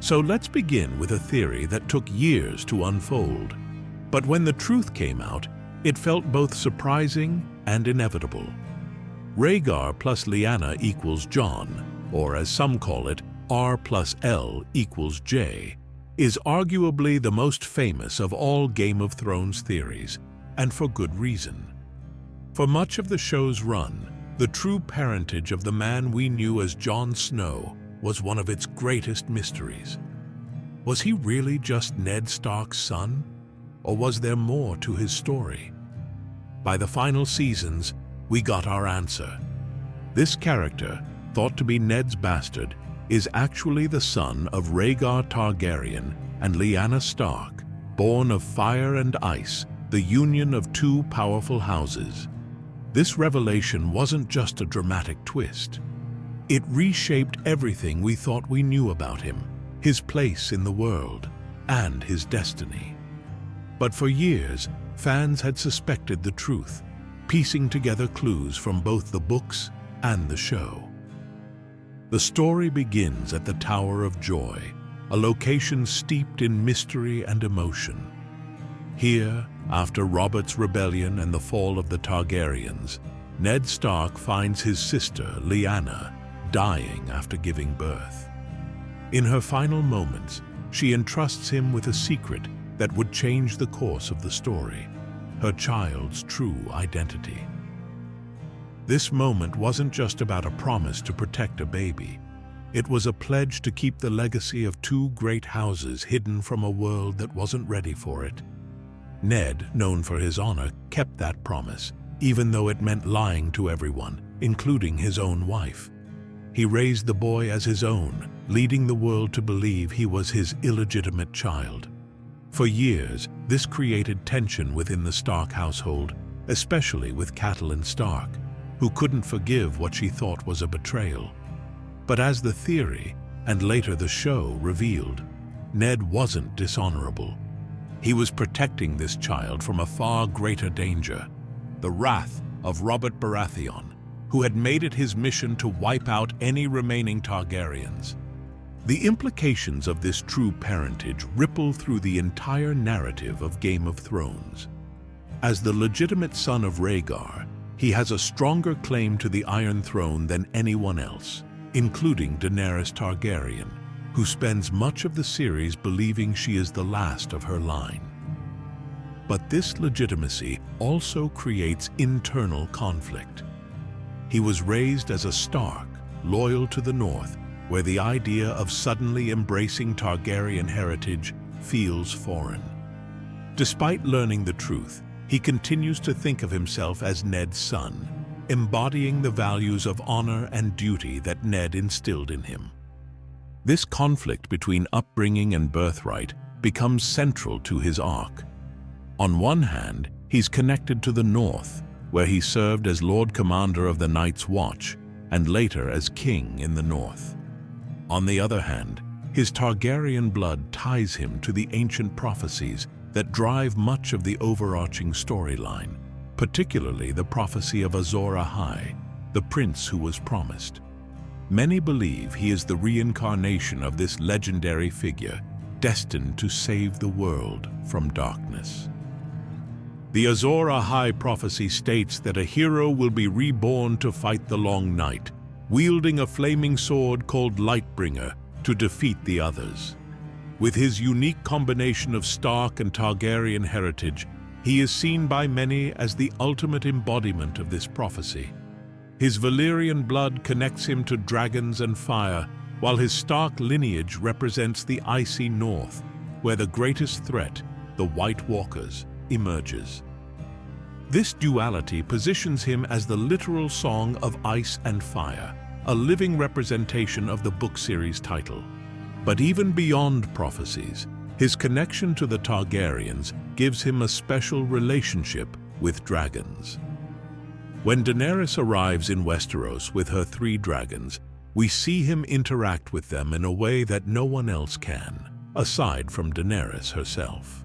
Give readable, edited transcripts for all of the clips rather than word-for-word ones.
So let's begin with a theory that took years to unfold. But when the truth came out, it felt both surprising and inevitable. Rhaegar plus Lyanna equals Jon, or as some call it, R plus L equals J, is arguably the most famous of all Game of Thrones theories, and for good reason. For much of the show's run, the true parentage of the man we knew as Jon Snow was one of its greatest mysteries. Was he really just Ned Stark's son? Or was there more to his story? By the final seasons, we got our answer. This character, thought to be Ned's bastard, is actually the son of Rhaegar Targaryen and Lyanna Stark, born of fire and ice, the union of two powerful houses. This revelation wasn't just a dramatic twist. It reshaped everything we thought we knew about him, his place in the world, and his destiny. But for years, fans had suspected the truth, piecing together clues from both the books and the show. The story begins at the Tower of Joy, a location steeped in mystery and emotion. Here, after Robert's rebellion and the fall of the Targaryens, Ned Stark finds his sister, Lyanna, dying after giving birth. In her final moments, she entrusts him with a secret that would change the course of the story, her child's true identity. This moment wasn't just about a promise to protect a baby. It was a pledge to keep the legacy of two great houses hidden from a world that wasn't ready for it. Ned, known for his honor, kept that promise, even though it meant lying to everyone, including his own wife. He raised the boy as his own, leading the world to believe he was his illegitimate child. For years, this created tension within the Stark household, especially with Catelyn Stark, who couldn't forgive what she thought was a betrayal. But as the theory, and later the show, revealed, Ned wasn't dishonorable. He was protecting this child from a far greater danger, the wrath of Robert Baratheon, who had made it his mission to wipe out any remaining Targaryens. The implications of this true parentage ripple through the entire narrative of Game of Thrones. As the legitimate son of Rhaegar, he has a stronger claim to the Iron Throne than anyone else, including Daenerys Targaryen, who spends much of the series believing she is the last of her line. But this legitimacy also creates internal conflict. He was raised as a Stark, loyal to the North, where the idea of suddenly embracing Targaryen heritage feels foreign. Despite learning the truth, he continues to think of himself as Ned's son, embodying the values of honor and duty that Ned instilled in him. This conflict between upbringing and birthright becomes central to his arc. On one hand, he's connected to the North, where he served as Lord Commander of the Night's Watch and later as king in the North. On the other hand, his Targaryen blood ties him to the ancient prophecies that drive much of the overarching storyline, particularly the prophecy of Azor Ahai, the prince who was promised. Many believe he is the reincarnation of this legendary figure, destined to save the world from darkness. The Azor Ahai prophecy states that a hero will be reborn to fight the Long Night, wielding a flaming sword called Lightbringer to defeat the others. With his unique combination of Stark and Targaryen heritage, he is seen by many as the ultimate embodiment of this prophecy. His Valyrian blood connects him to dragons and fire, while his Stark lineage represents the icy North, where the greatest threat, the White Walkers, emerges. This duality positions him as the literal song of ice and fire, a living representation of the book series title. But even beyond prophecies, his connection to the Targaryens gives him a special relationship with dragons. When Daenerys arrives in Westeros with her 3 dragons, we see him interact with them in a way that no one else can, aside from Daenerys herself.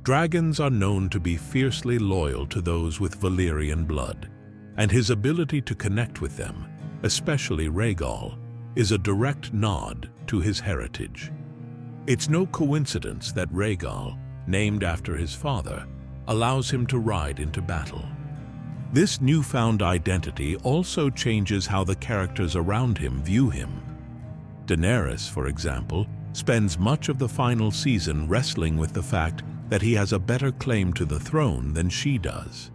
Dragons are known to be fiercely loyal to those with Valyrian blood, and his ability to connect with them, especially Rhaegal, is a direct nod to his heritage. It's no coincidence that Rhaegal, named after his father, allows him to ride into battle. This newfound identity also changes how the characters around him view him. Daenerys, for example, spends much of the final season wrestling with the fact that he has a better claim to the throne than she does.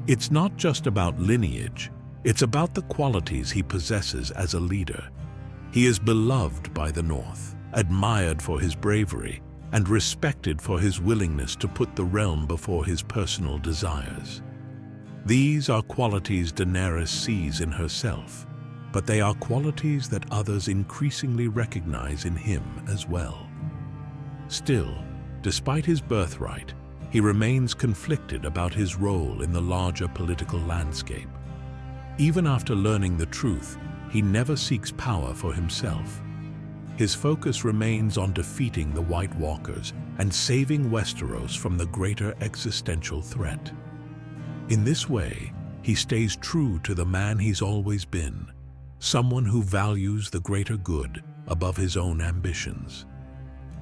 It's not just about lineage, it's about the qualities he possesses as a leader. He is beloved by the North, admired for his bravery, and respected for his willingness to put the realm before his personal desires. These are qualities Daenerys sees in herself, but they are qualities that others increasingly recognize in him as well. Still, despite his birthright, he remains conflicted about his role in the larger political landscape. Even after learning the truth, he never seeks power for himself. His focus remains on defeating the White Walkers and saving Westeros from the greater existential threat. In this way, he stays true to the man he's always been, someone who values the greater good above his own ambitions.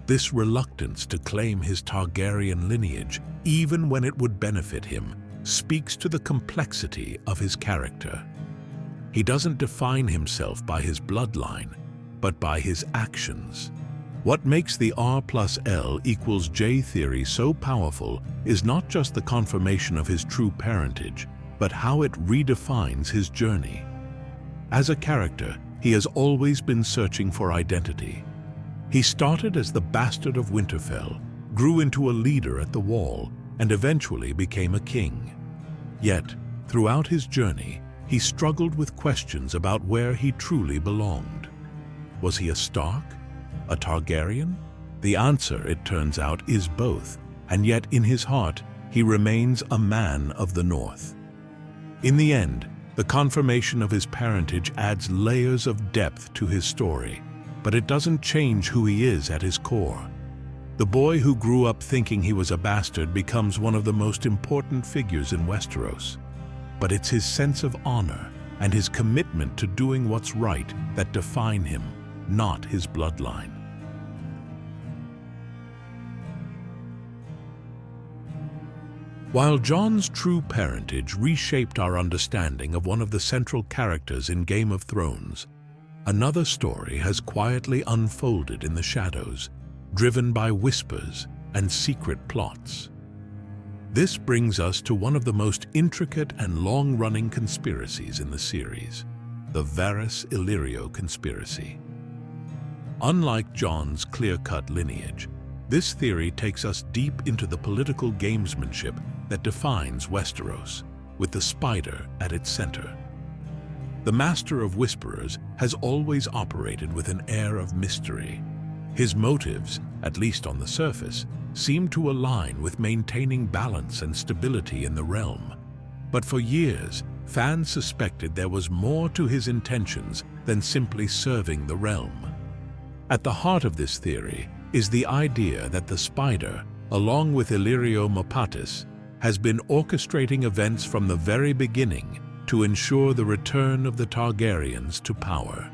This reluctance to claim his Targaryen lineage, even when it would benefit him, speaks to the complexity of his character. He doesn't define himself by his bloodline, but by his actions. What makes the R+L=J theory so powerful is not just the confirmation of his true parentage, but how it redefines his journey. As a character, he has always been searching for identity. He started as the bastard of Winterfell, grew into a leader at the Wall, and eventually became a king. Yet, throughout his journey, he struggled with questions about where he truly belonged. Was he a Stark? A Targaryen? The answer, it turns out, is both, and yet in his heart, he remains a man of the North. In the end, the confirmation of his parentage adds layers of depth to his story, but it doesn't change who he is at his core. The boy who grew up thinking he was a bastard becomes one of the most important figures in Westeros. But it's his sense of honor and his commitment to doing what's right that define him, not his bloodline. While Jon's true parentage reshaped our understanding of one of the central characters in Game of Thrones, another story has quietly unfolded in the shadows, driven by whispers and secret plots. This brings us to one of the most intricate and long-running conspiracies in the series, the Varys Illyrio conspiracy. Unlike Jon's clear-cut lineage, this theory takes us deep into the political gamesmanship that defines Westeros, with the Spider at its center. The Master of Whisperers has always operated with an air of mystery. His motives, at least on the surface, seem to align with maintaining balance and stability in the realm. But for years, fans suspected there was more to his intentions than simply serving the realm. At the heart of this theory is the idea that the Spider, along with Illyrio Mopatis, has been orchestrating events from the very beginning to ensure the return of the Targaryens to power.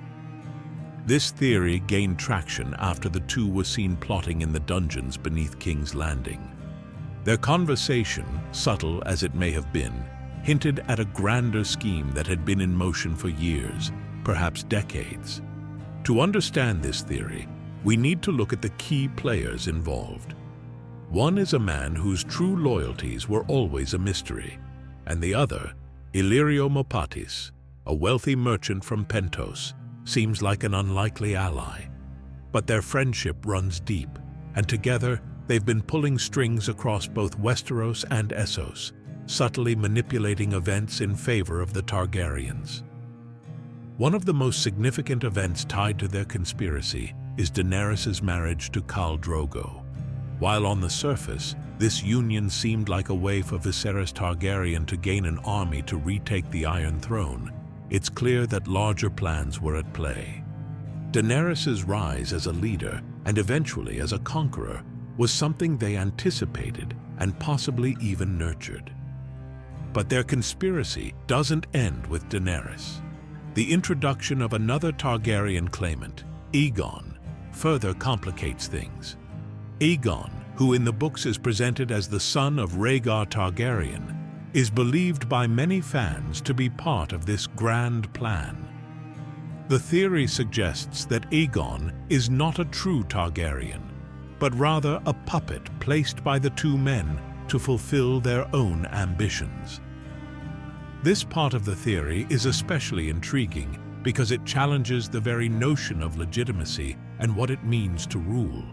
This theory gained traction after the two were seen plotting in the dungeons beneath King's Landing. Their conversation, subtle as it may have been, hinted at a grander scheme that had been in motion for years, perhaps decades. To understand this theory, we need to look at the key players involved. One is a man whose true loyalties were always a mystery, and the other, Illyrio Mopatis, a wealthy merchant from Pentos, seems like an unlikely ally. But their friendship runs deep, and together they've been pulling strings across both Westeros and Essos, subtly manipulating events in favor of the Targaryens. One of the most significant events tied to their conspiracy is Daenerys' marriage to Khal Drogo. While on the surface, this union seemed like a way for Viserys Targaryen to gain an army to retake the Iron Throne, it's clear that larger plans were at play. Daenerys' rise as a leader, and eventually as a conqueror, was something they anticipated and possibly even nurtured. But their conspiracy doesn't end with Daenerys. The introduction of another Targaryen claimant, Aegon, further complicates things. Aegon, who in the books is presented as the son of Rhaegar Targaryen, is believed by many fans to be part of this grand plan. The theory suggests that Aegon is not a true Targaryen, but rather a puppet placed by the two men to fulfill their own ambitions. This part of the theory is especially intriguing because it challenges the very notion of legitimacy and what it means to rule.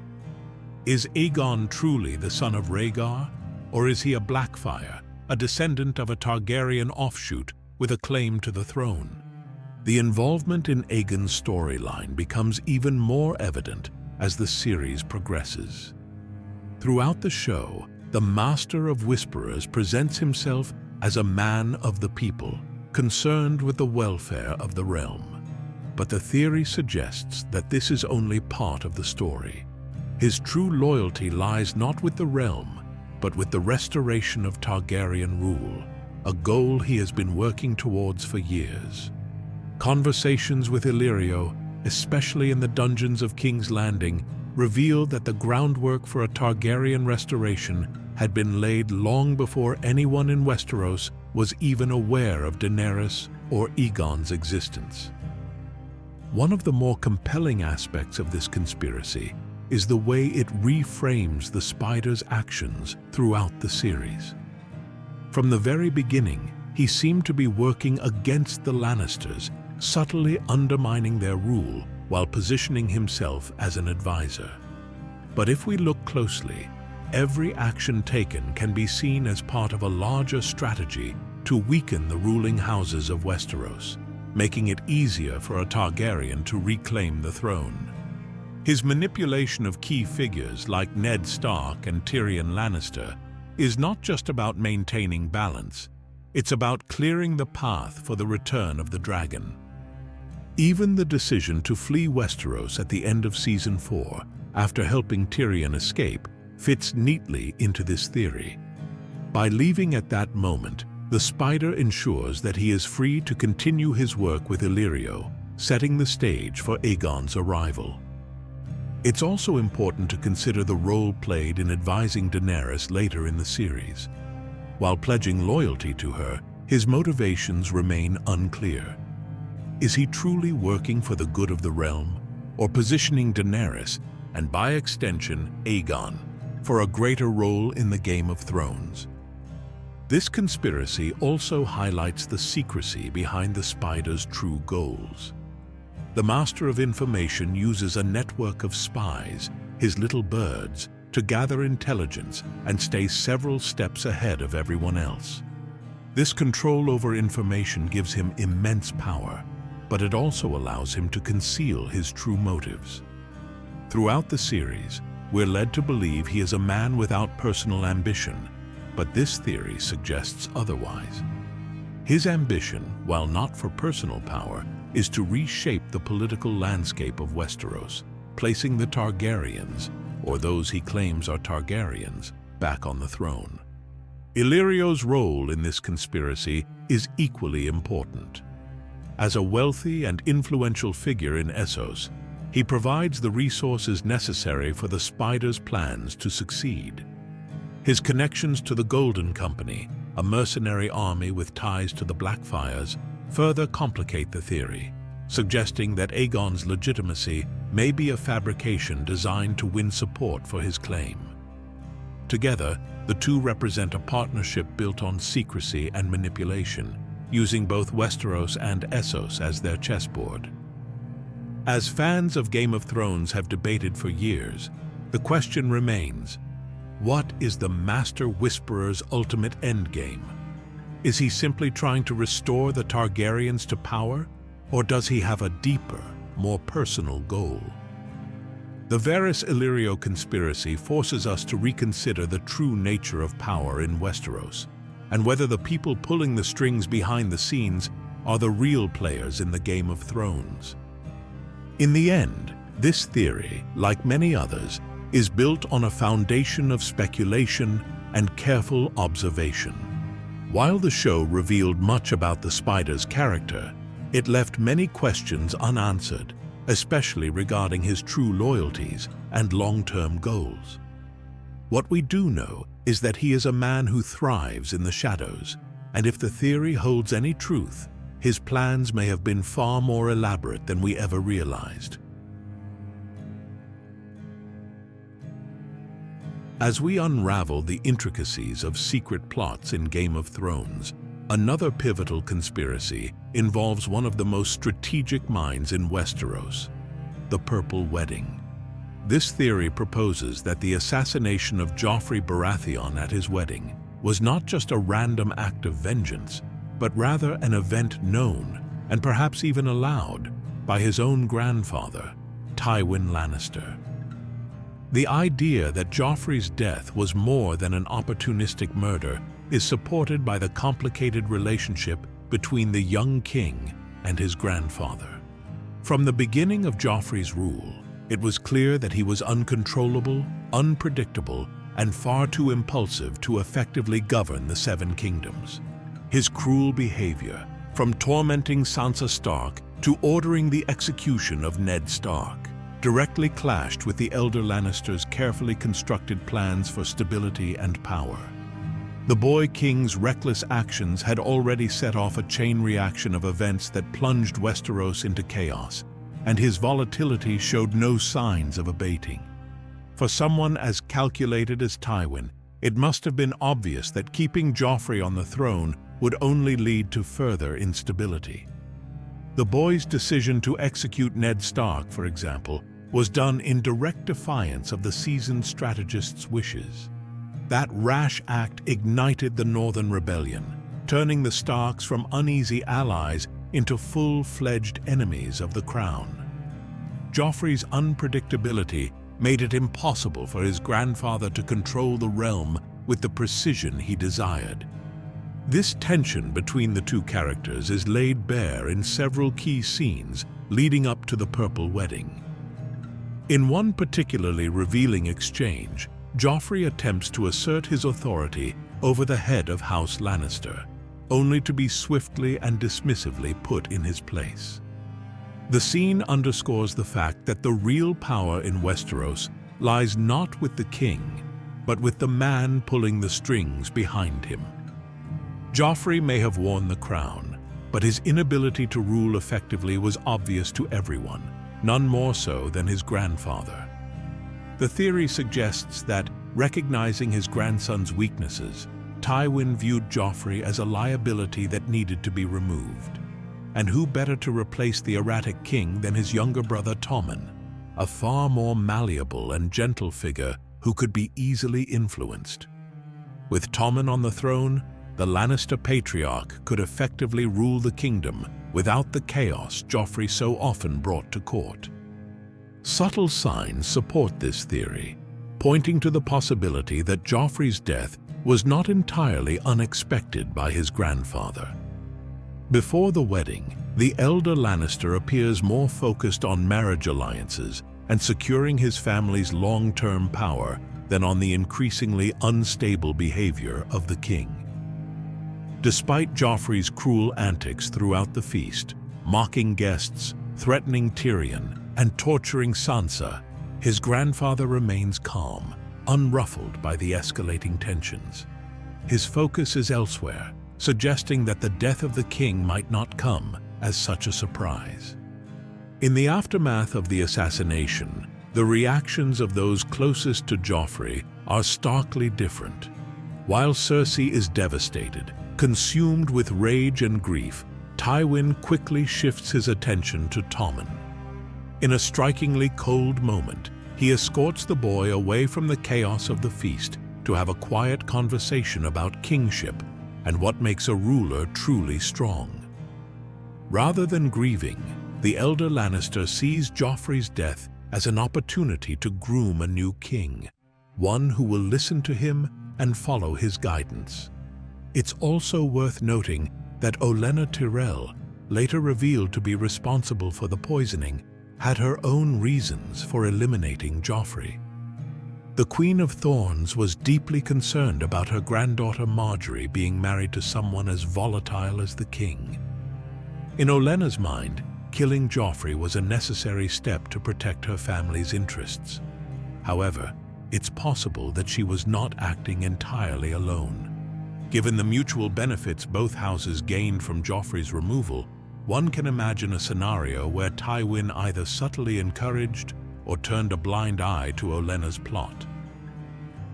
Is Aegon truly the son of Rhaegar, or is he a Blackfire, a descendant of a Targaryen offshoot with a claim to the throne? The involvement in Aegon's storyline becomes even more evident as the series progresses. Throughout the show, the Master of Whisperers presents himself as a man of the people, concerned with the welfare of the realm. But the theory suggests that this is only part of the story. His true loyalty lies not with the realm, but with the restoration of Targaryen rule, a goal he has been working towards for years. Conversations with Illyrio, especially in the dungeons of King's Landing, revealed that the groundwork for a Targaryen restoration had been laid long before anyone in Westeros was even aware of Daenerys or Aegon's existence. One of the more compelling aspects of this conspiracy is the way it reframes the Spider's actions throughout the series. From the very beginning, he seemed to be working against the Lannisters, subtly undermining their rule while positioning himself as an advisor. But if we look closely, every action taken can be seen as part of a larger strategy to weaken the ruling houses of Westeros, making it easier for a Targaryen to reclaim the throne. His manipulation of key figures like Ned Stark and Tyrion Lannister is not just about maintaining balance, it's about clearing the path for the return of the dragon. Even the decision to flee Westeros at the end of Season 4, after helping Tyrion escape, fits neatly into this theory. By leaving at that moment, the Spider ensures that he is free to continue his work with Illyrio, setting the stage for Aegon's arrival. It's also important to consider the role played in advising Daenerys later in the series. While pledging loyalty to her, his motivations remain unclear. Is he truly working for the good of the realm, or positioning Daenerys, and by extension Aegon, for a greater role in the Game of Thrones? This conspiracy also highlights the secrecy behind the Spider's true goals. The Master of Information uses a network of spies, his little birds, to gather intelligence and stay several steps ahead of everyone else. This control over information gives him immense power, but it also allows him to conceal his true motives. Throughout the series, we're led to believe he is a man without personal ambition, but this theory suggests otherwise. His ambition, while not for personal power, is to reshape the political landscape of Westeros, placing the Targaryens, or those he claims are Targaryens, back on the throne. Illyrio's role in this conspiracy is equally important. As a wealthy and influential figure in Essos, he provides the resources necessary for the Spider's plans to succeed. His connections to the Golden Company, a mercenary army with ties to the Blackfires, further complicate the theory, suggesting that Aegon's legitimacy may be a fabrication designed to win support for his claim. Together, the two represent a partnership built on secrecy and manipulation, using both Westeros and Essos as their chessboard. As fans of Game of Thrones have debated for years, the question remains, what is the Master Whisperer's ultimate endgame? Is he simply trying to restore the Targaryens to power, or does he have a deeper, more personal goal? The Varys Illyrio conspiracy forces us to reconsider the true nature of power in Westeros, and whether the people pulling the strings behind the scenes are the real players in the Game of Thrones. In the end, this theory, like many others, is built on a foundation of speculation and careful observation. While the show revealed much about the Spider's character, It left many questions unanswered, especially regarding his true loyalties and long-term goals. What we do know is that he is a man who thrives in the shadows, and if the theory holds any truth, his plans may have been far more elaborate than we ever realized. As we unravel the intricacies of secret plots in Game of Thrones, another pivotal conspiracy involves one of the most strategic minds in Westeros, the Purple Wedding. This theory proposes that the assassination of Joffrey Baratheon at his wedding was not just a random act of vengeance, but rather an event known, and perhaps even allowed, by his own grandfather, Tywin Lannister. The idea that Joffrey's death was more than an opportunistic murder is supported by the complicated relationship between the young king and his grandfather. From the beginning of Joffrey's rule, it was clear that he was uncontrollable, unpredictable, and far too impulsive to effectively govern the Seven Kingdoms. His cruel behavior, from tormenting Sansa Stark to ordering the execution of Ned Stark, directly clashed with the elder Lannisters' carefully constructed plans for stability and power. The boy king's reckless actions had already set off a chain reaction of events that plunged Westeros into chaos, and his volatility showed no signs of abating. For someone as calculated as Tywin, it must have been obvious that keeping Joffrey on the throne would only lead to further instability. The boy's decision to execute Ned Stark, for example, was done in direct defiance of the seasoned strategist's wishes. That rash act ignited the Northern Rebellion, turning the Starks from uneasy allies into full-fledged enemies of the crown. Joffrey's unpredictability made it impossible for his grandfather to control the realm with the precision he desired. This tension between the two characters is laid bare in several key scenes leading up to the Purple Wedding. In one particularly revealing exchange, Joffrey attempts to assert his authority over the head of House Lannister, only to be swiftly and dismissively put in his place. The scene underscores the fact that the real power in Westeros lies not with the king, but with the man pulling the strings behind him. Joffrey may have worn the crown, but his inability to rule effectively was obvious to everyone, none more so than his grandfather. The theory suggests that, recognizing his grandson's weaknesses, Tywin viewed Joffrey as a liability that needed to be removed. And who better to replace the erratic king than his younger brother Tommen, a far more malleable and gentle figure who could be easily influenced. With Tommen on the throne, the Lannister patriarch could effectively rule the kingdom without the chaos Joffrey so often brought to court. Subtle signs support this theory, pointing to the possibility that Joffrey's death was not entirely unexpected by his grandfather. Before the wedding, the elder Lannister appears more focused on marriage alliances and securing his family's long-term power than on the increasingly unstable behavior of the king. Despite Joffrey's cruel antics throughout the feast, mocking guests, threatening Tyrion, and torturing Sansa, his grandfather remains calm, unruffled by the escalating tensions. His focus is elsewhere, suggesting that the death of the king might not come as such a surprise. In the aftermath of the assassination, the reactions of those closest to Joffrey are starkly different. While Cersei is devastated, consumed with rage and grief, Tywin quickly shifts his attention to Tommen. In a strikingly cold moment, he escorts the boy away from the chaos of the feast to have a quiet conversation about kingship and what makes a ruler truly strong. Rather than grieving, the elder Lannister sees Joffrey's death as an opportunity to groom a new king, one who will listen to him and follow his guidance. It's also worth noting that Olenna Tyrell, later revealed to be responsible for the poisoning, had her own reasons for eliminating Joffrey. The Queen of Thorns was deeply concerned about her granddaughter Margaery being married to someone as volatile as the king. In Olenna's mind, killing Joffrey was a necessary step to protect her family's interests. However, it's possible that she was not acting entirely alone. Given the mutual benefits both houses gained from Joffrey's removal, one can imagine a scenario where Tywin either subtly encouraged or turned a blind eye to Olenna's plot.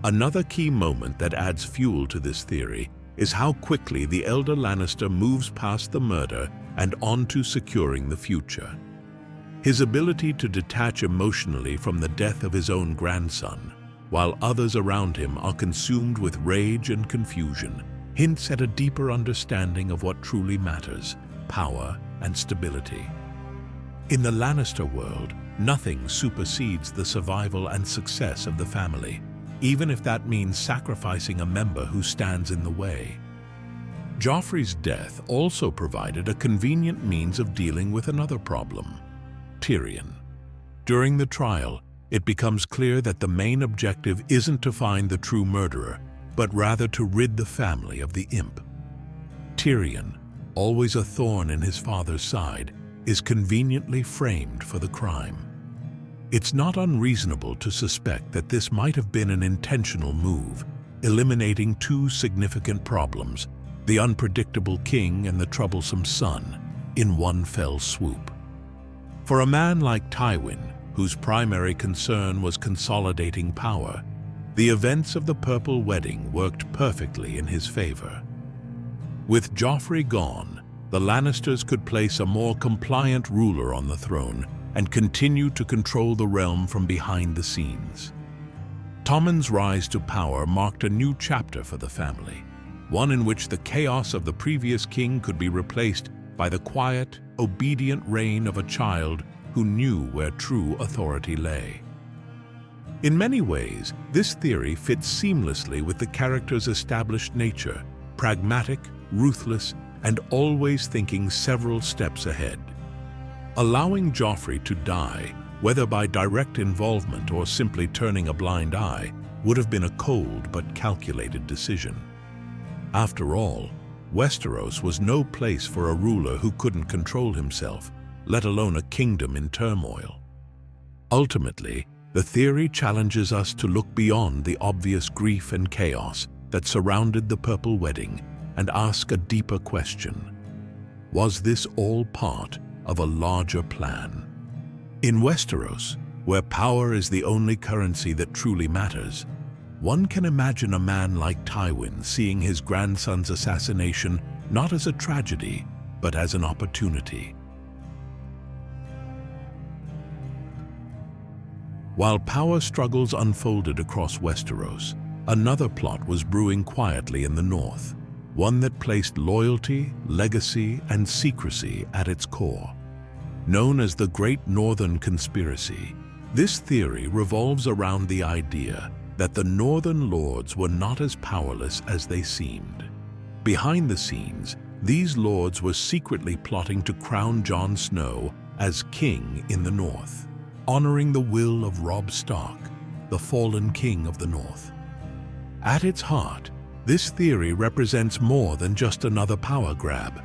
Another key moment that adds fuel to this theory is how quickly the elder Lannister moves past the murder and on to securing the future. His ability to detach emotionally from the death of his own grandson, while others around him are consumed with rage and confusion, hints at a deeper understanding of what truly matters: power and stability. In the Lannister world, nothing supersedes the survival and success of the family, even if that means sacrificing a member who stands in the way. Joffrey's death also provided a convenient means of dealing with another problem: Tyrion. During the trial, it becomes clear that the main objective isn't to find the true murderer, but rather to rid the family of the imp. Tyrion, always a thorn in his father's side, is conveniently framed for the crime. It's not unreasonable to suspect that this might have been an intentional move, eliminating two significant problems: the unpredictable king and the troublesome son, in one fell swoop. For a man like Tywin, whose primary concern was consolidating power, the events of the Purple Wedding worked perfectly in his favor. With Joffrey gone, the Lannisters could place a more compliant ruler on the throne and continue to control the realm from behind the scenes. Tommen's rise to power marked a new chapter for the family, one in which the chaos of the previous king could be replaced by the quiet, obedient reign of a child who knew where true authority lay. In many ways, this theory fits seamlessly with the character's established nature: pragmatic, ruthless, and always thinking several steps ahead. Allowing Joffrey to die, whether by direct involvement or simply turning a blind eye, would have been a cold but calculated decision. After all, Westeros was no place for a ruler who couldn't control himself, let alone a kingdom in turmoil. Ultimately, the theory challenges us to look beyond the obvious grief and chaos that surrounded the Purple Wedding and ask a deeper question: was this all part of a larger plan? In Westeros, where power is the only currency that truly matters, one can imagine a man like Tywin seeing his grandson's assassination not as a tragedy, but as an opportunity. While power struggles unfolded across Westeros, another plot was brewing quietly in the north, one that placed loyalty, legacy, and secrecy at its core. Known as the Great Northern Conspiracy, this theory revolves around the idea that the Northern Lords were not as powerless as they seemed. Behind the scenes, these lords were secretly plotting to crown Jon Snow as king in the North, honoring the will of Robb Stark, the fallen king of the North. At its heart, this theory represents more than just another power grab.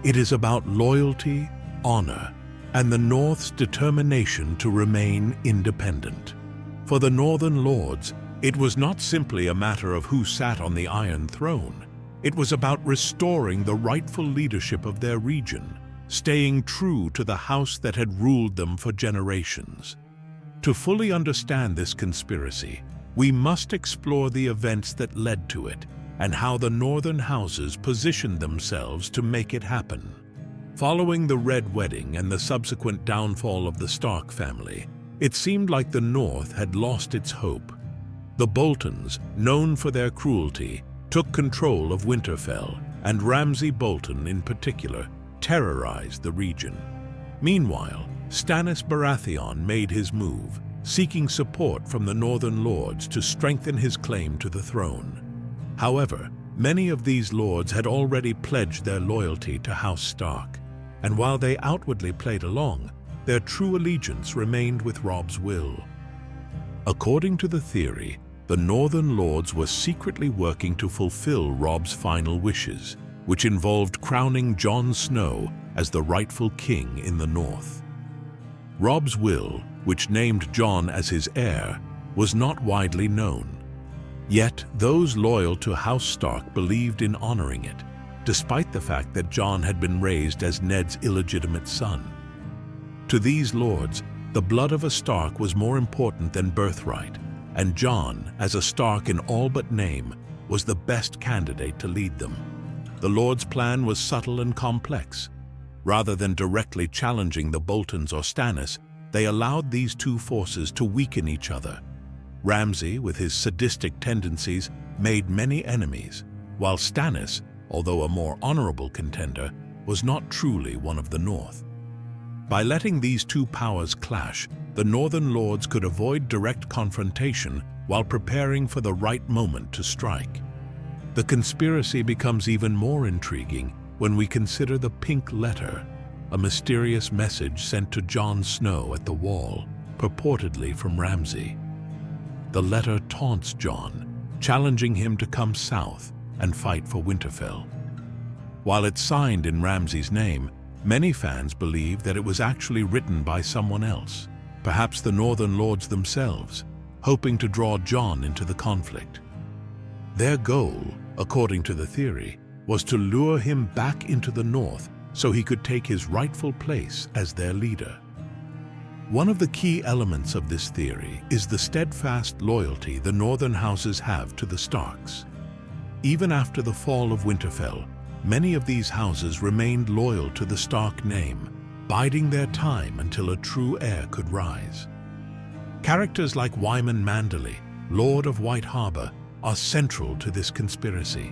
It is about loyalty, honor, and the North's determination to remain independent. For the Northern Lords, it was not simply a matter of who sat on the Iron Throne. It was about restoring the rightful leadership of their region, staying true to the house that had ruled them for generations. To fully understand this conspiracy, we must explore the events that led to it and how the northern houses positioned themselves to make it happen. Following the Red Wedding and the subsequent downfall of the Stark family, it seemed like the North had lost its hope. The Boltons, known for their cruelty, took control of Winterfell, and Ramsay Bolton in particular terrorized the region. Meanwhile, Stannis Baratheon made his move, seeking support from the Northern Lords to strengthen his claim to the throne. However, many of these lords had already pledged their loyalty to House Stark, and while they outwardly played along, their true allegiance remained with Robb's will. According to the theory, the Northern Lords were secretly working to fulfill Robb's final wishes, which involved crowning Jon Snow as the rightful king in the north. Robb's will, which named Jon as his heir, was not widely known. Yet those loyal to House Stark believed in honoring it, despite the fact that Jon had been raised as Ned's illegitimate son. To these lords, the blood of a Stark was more important than birthright, and Jon, as a Stark in all but name, was the best candidate to lead them. The Lord's plan was subtle and complex. Rather than directly challenging the Boltons or Stannis, they allowed these two forces to weaken each other. Ramsay, with his sadistic tendencies, made many enemies, while Stannis, although a more honorable contender, was not truly one of the North. By letting these two powers clash, the Northern Lords could avoid direct confrontation while preparing for the right moment to strike. The conspiracy becomes even more intriguing when we consider the Pink Letter, a mysterious message sent to Jon Snow at the Wall, purportedly from Ramsay. The letter taunts Jon, challenging him to come south and fight for Winterfell. While it's signed in Ramsay's name, many fans believe that it was actually written by someone else, perhaps the Northern Lords themselves, hoping to draw Jon into the conflict. Their goal, according to the theory, was to lure him back into the North so he could take his rightful place as their leader. One of the key elements of this theory is the steadfast loyalty the Northern houses have to the Starks. Even after the fall of Winterfell, many of these houses remained loyal to the Stark name, biding their time until a true heir could rise. Characters like Wyman Manderly, Lord of White Harbor, are central to this conspiracy.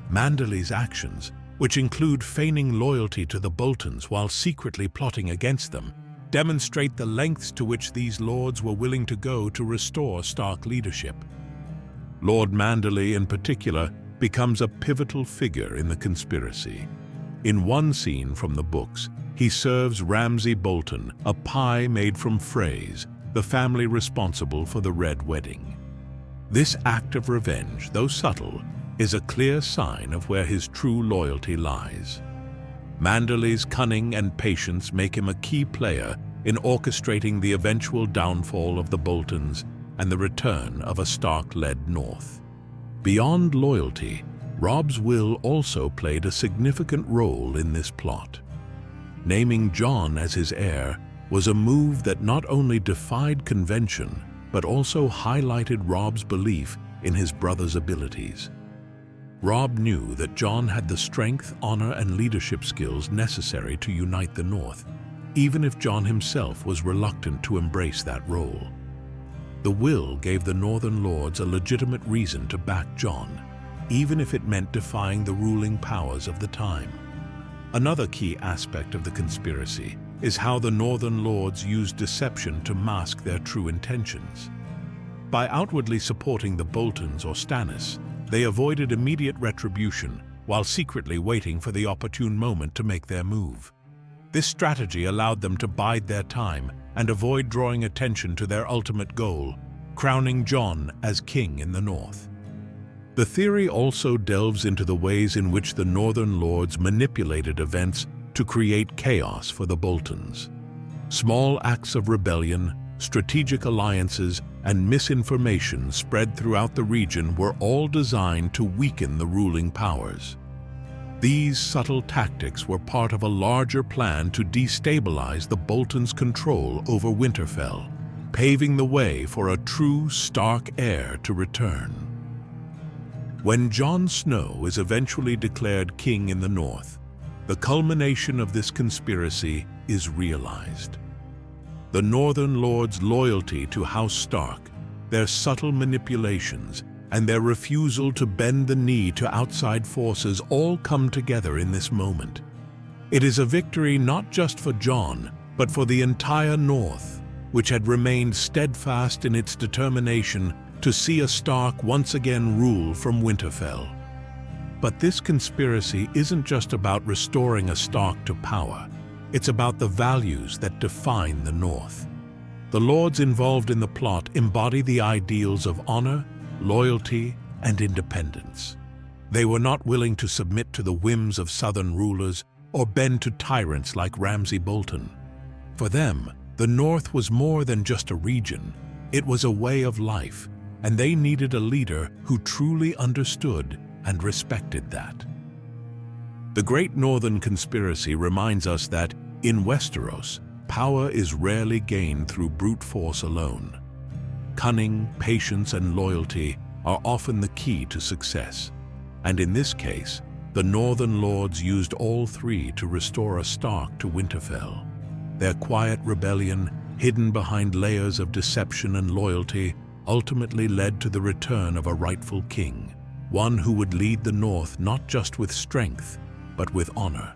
Manderly's actions, which include feigning loyalty to the Boltons while secretly plotting against them, demonstrate the lengths to which these lords were willing to go to restore Stark leadership. Lord Manderly, in particular, becomes a pivotal figure in the conspiracy. In one scene from the books, he serves Ramsay Bolton a pie made from Freys, the family responsible for the Red Wedding. This act of revenge, though subtle, is a clear sign of where his true loyalty lies. Manderly's cunning and patience make him a key player in orchestrating the eventual downfall of the Boltons and the return of a Stark-led North. Beyond loyalty, Robb's will also played a significant role in this plot. Naming Jon as his heir was a move that not only defied convention, but also highlighted Robb's belief in his brother's abilities. Robb knew that Jon had the strength, honor, and leadership skills necessary to unite the North, even if Jon himself was reluctant to embrace that role. The will gave the Northern Lords a legitimate reason to back Jon, even if it meant defying the ruling powers of the time. Another key aspect of the conspiracy is how the Northern Lords used deception to mask their true intentions. By outwardly supporting the Boltons or Stannis, they avoided immediate retribution while secretly waiting for the opportune moment to make their move. This strategy allowed them to bide their time and avoid drawing attention to their ultimate goal, crowning Jon as king in the North. The theory also delves into the ways in which the Northern Lords manipulated events to create chaos for the Boltons. Small acts of rebellion, strategic alliances, and misinformation spread throughout the region were all designed to weaken the ruling powers. These subtle tactics were part of a larger plan to destabilize the Boltons' control over Winterfell, paving the way for a true Stark heir to return. When Jon Snow is eventually declared king in the North, the culmination of this conspiracy is realized. The Northern Lords' loyalty to House Stark, their subtle manipulations, and their refusal to bend the knee to outside forces all come together in this moment. It is a victory not just for Jon, but for the entire North, which had remained steadfast in its determination to see a Stark once again rule from Winterfell. But this conspiracy isn't just about restoring a Stark to power. It's about the values that define the North. The lords involved in the plot embody the ideals of honor, loyalty, and independence. They were not willing to submit to the whims of Southern rulers, or bend to tyrants like Ramsay Bolton. For them, the North was more than just a region. It was a way of life, and they needed a leader who truly understood and respected that. The Great Northern Conspiracy reminds us that, in Westeros, power is rarely gained through brute force alone. Cunning, patience, and loyalty are often the key to success. And in this case, the Northern Lords used all three to restore a Stark to Winterfell. Their quiet rebellion, hidden behind layers of deception and loyalty, ultimately led to the return of a rightful king, one who would lead the North not just with strength, but with honor.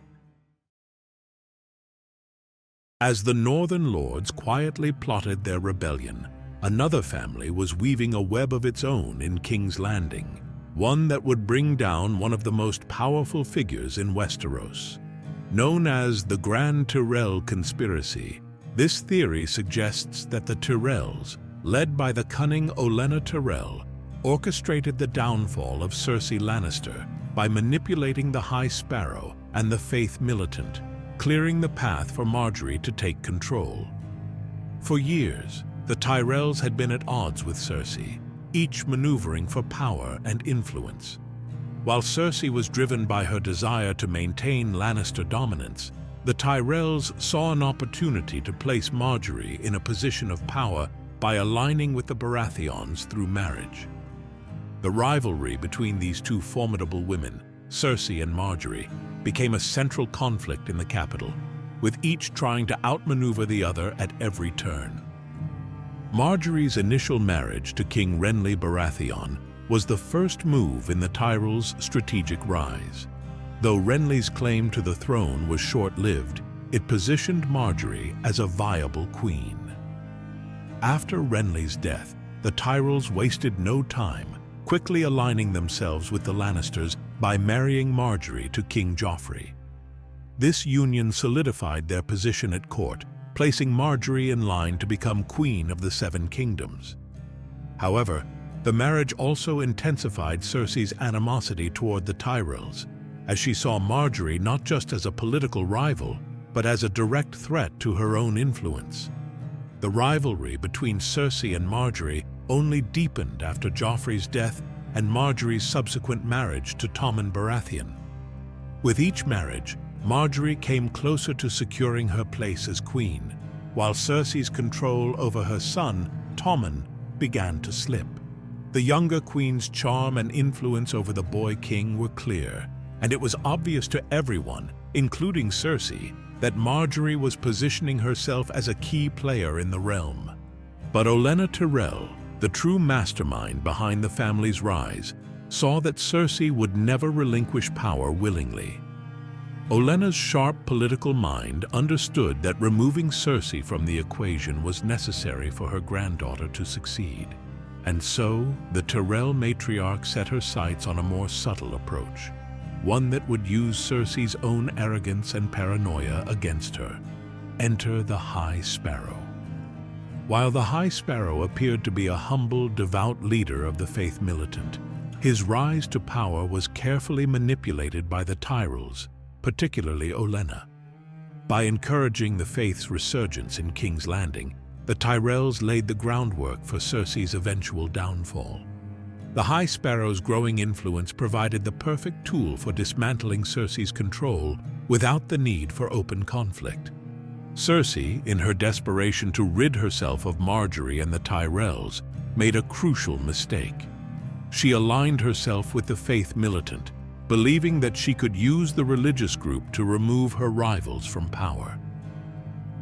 As the Northern Lords quietly plotted their rebellion, another family was weaving a web of its own in King's Landing, one that would bring down one of the most powerful figures in Westeros. Known as the Grand Tyrell Conspiracy, this theory suggests that the Tyrells, led by the cunning Olenna Tyrell, orchestrated the downfall of Cersei Lannister by manipulating the High Sparrow and the Faith Militant, clearing the path for Margaery to take control. For years, the Tyrells had been at odds with Cersei, each maneuvering for power and influence. While Cersei was driven by her desire to maintain Lannister dominance, the Tyrells saw an opportunity to place Margaery in a position of power by aligning with the Baratheons through marriage. The rivalry between these two formidable women, Cersei and Margaery, became a central conflict in the capital, with each trying to outmaneuver the other at every turn. Margaery's initial marriage to King Renly Baratheon was the first move in the Tyrells' strategic rise. Though Renly's claim to the throne was short-lived, it positioned Margaery as a viable queen. After Renly's death, the Tyrells wasted no time, quickly aligning themselves with the Lannisters by marrying Margaery to King Joffrey. This union solidified their position at court, placing Margaery in line to become Queen of the Seven Kingdoms. However, the marriage also intensified Cersei's animosity toward the Tyrells, as she saw Margaery not just as a political rival, but as a direct threat to her own influence. The rivalry between Cersei and Margaery only deepened after Joffrey's death and Margaery's subsequent marriage to Tommen Baratheon. With each marriage, Margaery came closer to securing her place as queen, while Cersei's control over her son, Tommen, began to slip. The younger queen's charm and influence over the boy king were clear, and it was obvious to everyone, including Cersei, that Margaery was positioning herself as a key player in the realm. But Olenna Tyrell, the true mastermind behind the family's rise, saw that Cersei would never relinquish power willingly. Olenna's sharp political mind understood that removing Cersei from the equation was necessary for her granddaughter to succeed. And so, the Tyrell matriarch set her sights on a more subtle approach, one that would use Cersei's own arrogance and paranoia against her. Enter the High Sparrow. While the High Sparrow appeared to be a humble, devout leader of the Faith Militant, his rise to power was carefully manipulated by the Tyrells, particularly Olenna. By encouraging the Faith's resurgence in King's Landing, the Tyrells laid the groundwork for Cersei's eventual downfall. The High Sparrow's growing influence provided the perfect tool for dismantling Cersei's control without the need for open conflict. Cersei, in her desperation to rid herself of Margaery and the Tyrells, made a crucial mistake. She aligned herself with the Faith Militant, believing that she could use the religious group to remove her rivals from power.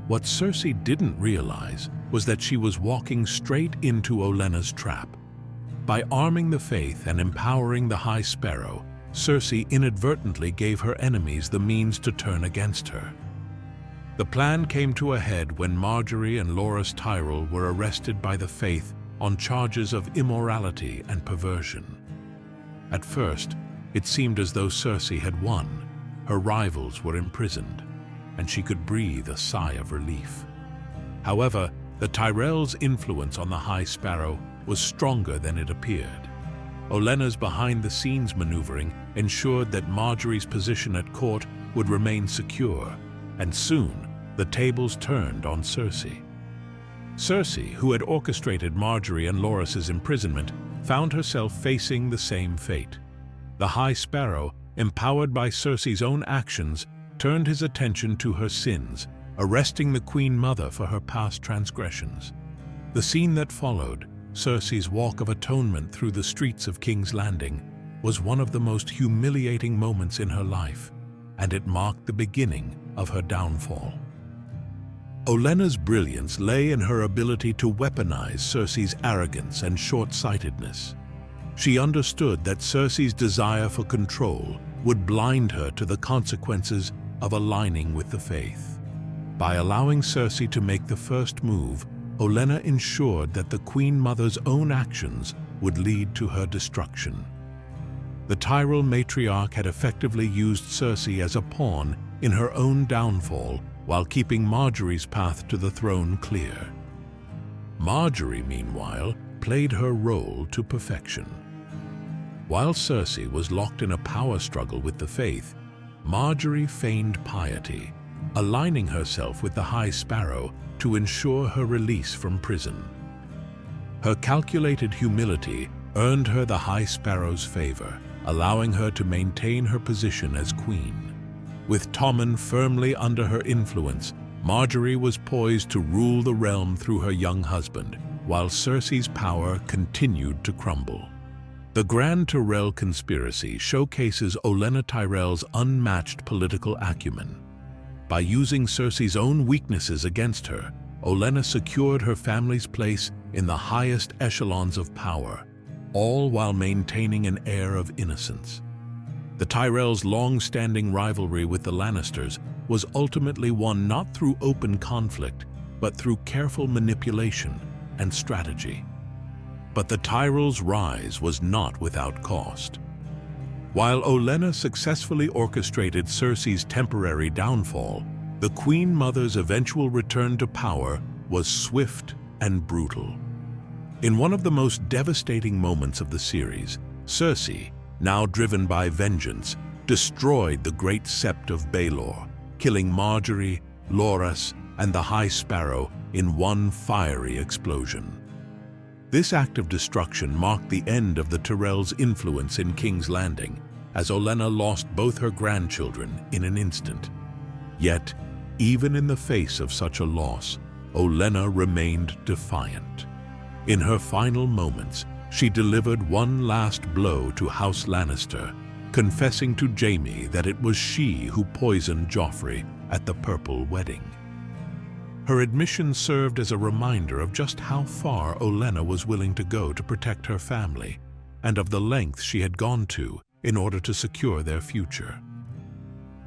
What Cersei didn't realize was that she was walking straight into Olenna's trap. By arming the Faith and empowering the High Sparrow, Cersei inadvertently gave her enemies the means to turn against her. The plan came to a head when Margaery and Loras Tyrell were arrested by the Faith on charges of immorality and perversion. At first, it seemed as though Cersei had won. Her rivals were imprisoned, and she could breathe a sigh of relief. However, the Tyrells' influence on the High Sparrow was stronger than it appeared. Olenna's behind-the-scenes maneuvering ensured that Margaery's position at court would remain secure, and soon the tables turned on Cersei. Cersei, who had orchestrated Margaery and Loras's imprisonment, found herself facing the same fate. The High Sparrow, empowered by Cersei's own actions, turned his attention to her sins, arresting the Queen Mother for her past transgressions. The scene that followed, Cersei's walk of atonement through the streets of King's Landing, was one of the most humiliating moments in her life, and it marked the beginning of her downfall. Olenna's brilliance lay in her ability to weaponize Cersei's arrogance and short-sightedness. She understood that Cersei's desire for control would blind her to the consequences of aligning with the faith. By allowing Cersei to make the first move, Olenna ensured that the Queen Mother's own actions would lead to her destruction. The Tyrell matriarch had effectively used Cersei as a pawn in her own downfall while keeping Margaery's path to the throne clear. Margaery, meanwhile, played her role to perfection. While Cersei was locked in a power struggle with the faith, Margaery feigned piety, aligning herself with the High Sparrow to ensure her release from prison. Her calculated humility earned her the High Sparrow's favor, allowing her to maintain her position as queen. With Tommen firmly under her influence, Margaery was poised to rule the realm through her young husband, while Cersei's power continued to crumble. The Grand Tyrell Conspiracy showcases Olenna Tyrell's unmatched political acumen. By using Cersei's own weaknesses against her, Olenna secured her family's place in the highest echelons of power, all while maintaining an air of innocence. The Tyrells' long-standing rivalry with the Lannisters was ultimately won not through open conflict, but through careful manipulation and strategy. But the Tyrells' rise was not without cost. While Olenna successfully orchestrated Cersei's temporary downfall, the Queen Mother's eventual return to power was swift and brutal. In one of the most devastating moments of the series, Cersei, now driven by vengeance, destroyed the great sept of Baelor, killing Margaery, Loras, and the High Sparrow in one fiery explosion. This act of destruction marked the end of the Tyrells' influence in King's Landing, as Olenna lost both her grandchildren in an instant. Yet, even in the face of such a loss, Olenna remained defiant. In her final moments, she delivered one last blow to House Lannister, confessing to Jaime that it was she who poisoned Joffrey at the Purple Wedding. Her admission served as a reminder of just how far Olenna was willing to go to protect her family, and of the lengths she had gone to in order to secure their future.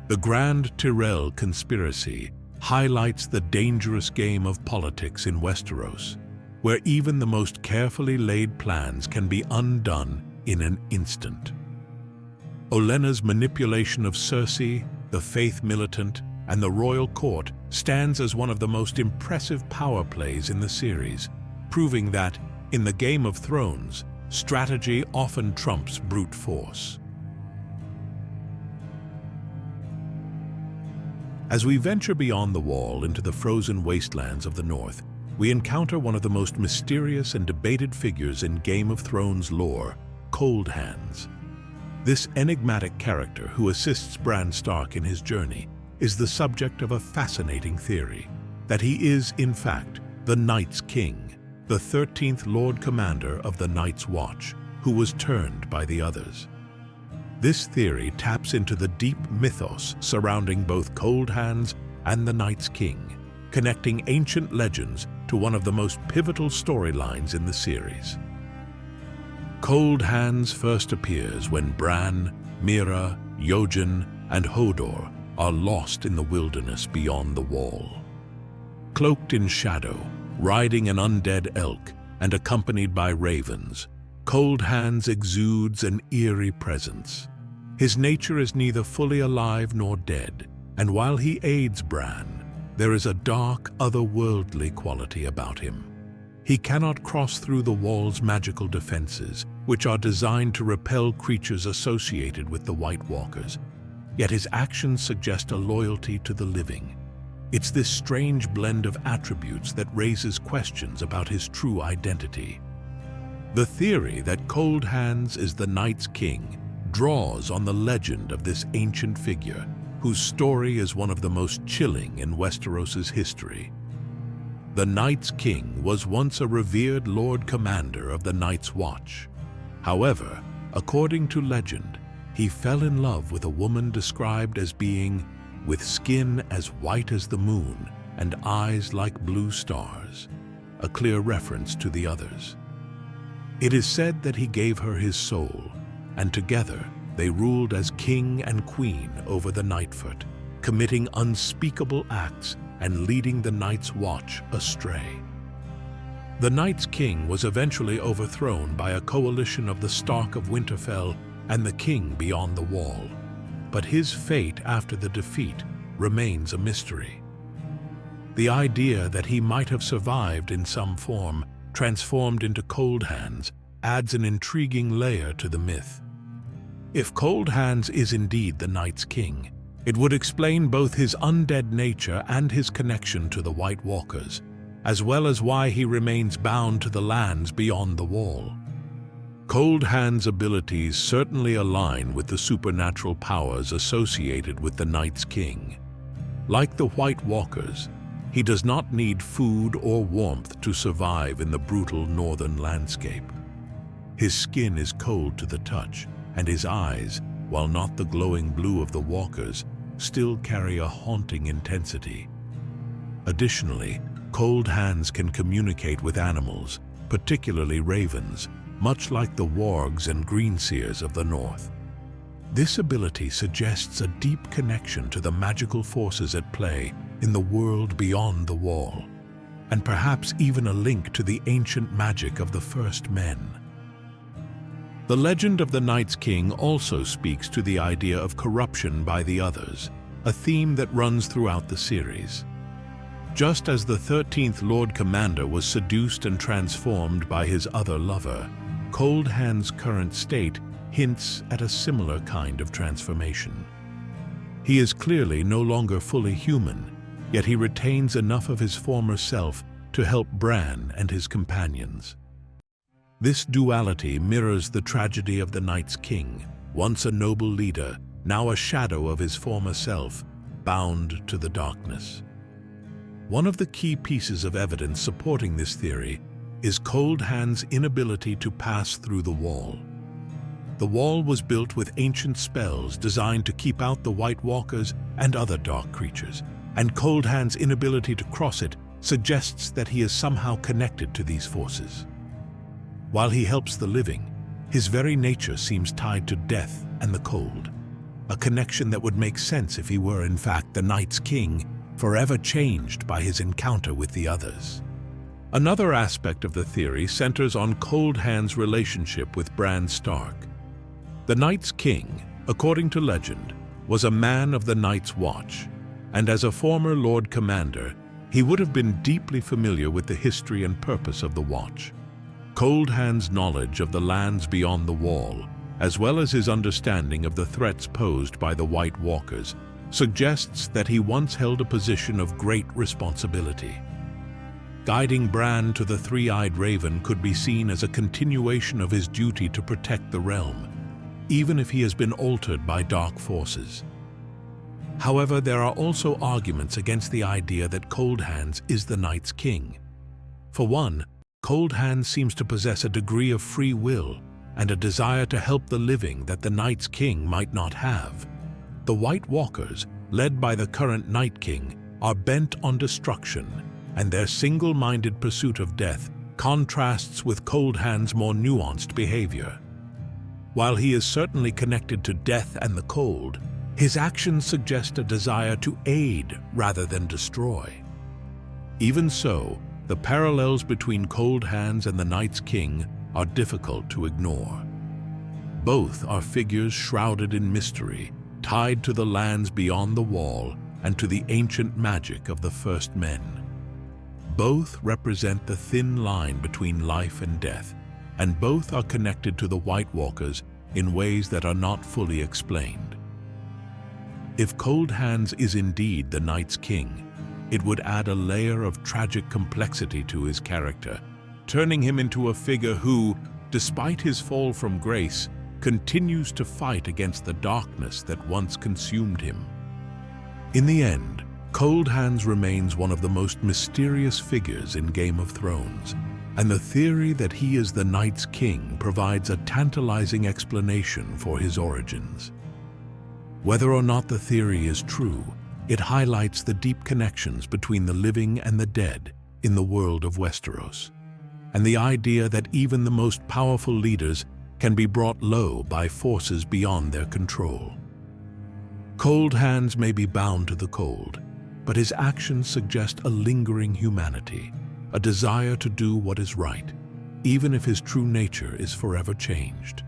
The Grand Tyrell Conspiracy highlights the dangerous game of politics in Westeros, where even the most carefully laid plans can be undone in an instant. Olenna's manipulation of Cersei, the Faith Militant, and the royal court stands as one of the most impressive power plays in the series, proving that, in the Game of Thrones, strategy often trumps brute force. As we venture beyond the Wall into the frozen wastelands of the North, we encounter one of the most mysterious and debated figures in Game of Thrones lore, Cold Hands. This enigmatic character, who assists Bran Stark in his journey, is the subject of a fascinating theory, that he is, in fact, the Night's King, the 13th Lord Commander of the Night's Watch, who was turned by the others. This theory taps into the deep mythos surrounding both Cold Hands and the Night's King, connecting ancient legends to one of the most pivotal storylines in the series. Cold Hands first appears when Bran, Meera, Jojen, and Hodor are lost in the wilderness beyond the Wall. Cloaked in shadow, riding an undead elk, and accompanied by ravens, Cold Hands exudes an eerie presence. His nature is neither fully alive nor dead, and while he aids Bran, there is a dark, otherworldly quality about him. He cannot cross through the Wall's magical defenses, which are designed to repel creatures associated with the White Walkers. yet his actions suggest a loyalty to the living. It's this strange blend of attributes that raises questions about his true identity. The theory that Cold Hands is the Night's King draws on the legend of this ancient figure, whose story is one of the most chilling in Westeros's history. The Night's King was once a revered Lord Commander of the Night's Watch. However, according to legend, he fell in love with a woman described as being with skin as white as the moon and eyes like blue stars, a clear reference to the others. It is said that he gave her his soul, and together they ruled as king and queen over the Nightfoot, committing unspeakable acts and leading the Night's Watch astray. The Night's King was eventually overthrown by a coalition of the Stark of Winterfell and the King beyond the Wall, but his fate after the defeat remains a mystery. The idea that he might have survived in some form, transformed into Cold Hands, adds an intriguing layer to the myth. If Cold Hands is indeed the Night's King, it would explain both his undead nature and his connection to the White Walkers, as well as why he remains bound to the lands beyond the Wall. Cold Hands' abilities certainly align with the supernatural powers associated with the Night's King. Like the White Walkers, he does not need food or warmth to survive in the brutal northern landscape. His skin is cold to the touch, and his eyes, while not the glowing blue of the Walkers, still carry a haunting intensity. Additionally, Cold Hands can communicate with animals, particularly ravens, much like the wargs and greenseers of the north. This ability suggests a deep connection to the magical forces at play in the world beyond the Wall, and perhaps even a link to the ancient magic of the first men. The legend of the Night's King also speaks to the idea of corruption by the others, a theme that runs throughout the series. Just as the 13th Lord Commander was seduced and transformed by his other lover, Cold Hands' current state hints at a similar kind of transformation. He is clearly no longer fully human, yet he retains enough of his former self to help Bran and his companions. This duality mirrors the tragedy of the Night's King, once a noble leader, now a shadow of his former self, bound to the darkness. One of the key pieces of evidence supporting this theory is Cold Hands' inability to pass through the Wall. The Wall was built with ancient spells designed to keep out the White Walkers and other dark creatures, and Cold Hands' inability to cross it suggests that he is somehow connected to these forces. While he helps the living, his very nature seems tied to death and the cold, a connection that would make sense if he were in fact the Night's King, forever changed by his encounter with the others. Another aspect of the theory centers on Cold Hands' relationship with Bran Stark. The Night's King, according to legend, was a man of the Night's Watch, and as a former Lord Commander, he would have been deeply familiar with the history and purpose of the Watch. Cold Hands' knowledge of the lands beyond the Wall, as well as his understanding of the threats posed by the White Walkers, suggests that he once held a position of great responsibility. Guiding Bran to the three-eyed raven could be seen as a continuation of his duty to protect the realm, even if he has been altered by dark forces. However, there are also arguments against the idea that Cold Hands is the Night's King. For one, Cold Hands seems to possess a degree of free will and a desire to help the living that the Night's King might not have. The White Walkers, led by the current Night King, are bent on destruction, and their single-minded pursuit of death contrasts with Cold Hands' more nuanced behavior. While he is certainly connected to death and the cold, his actions suggest a desire to aid rather than destroy. Even so, the parallels between Cold Hands and the Night's King are difficult to ignore. Both are figures shrouded in mystery, tied to the lands beyond the Wall and to the ancient magic of the first men. Both represent the thin line between life and death, and both are connected to the White Walkers in ways that are not fully explained. If Cold Hands is indeed the Night's King, it would add a layer of tragic complexity to his character, turning him into a figure who, despite his fall from grace, continues to fight against the darkness that once consumed him. In the end, Cold Hands remains one of the most mysterious figures in Game of Thrones, and the theory that he is the Night's King provides a tantalizing explanation for his origins. Whether or not the theory is true, it highlights the deep connections between the living and the dead in the world of Westeros, and the idea that even the most powerful leaders can be brought low by forces beyond their control. Cold Hands may be bound to the cold, but his actions suggest a lingering humanity, a desire to do what is right, even if his true nature is forever changed.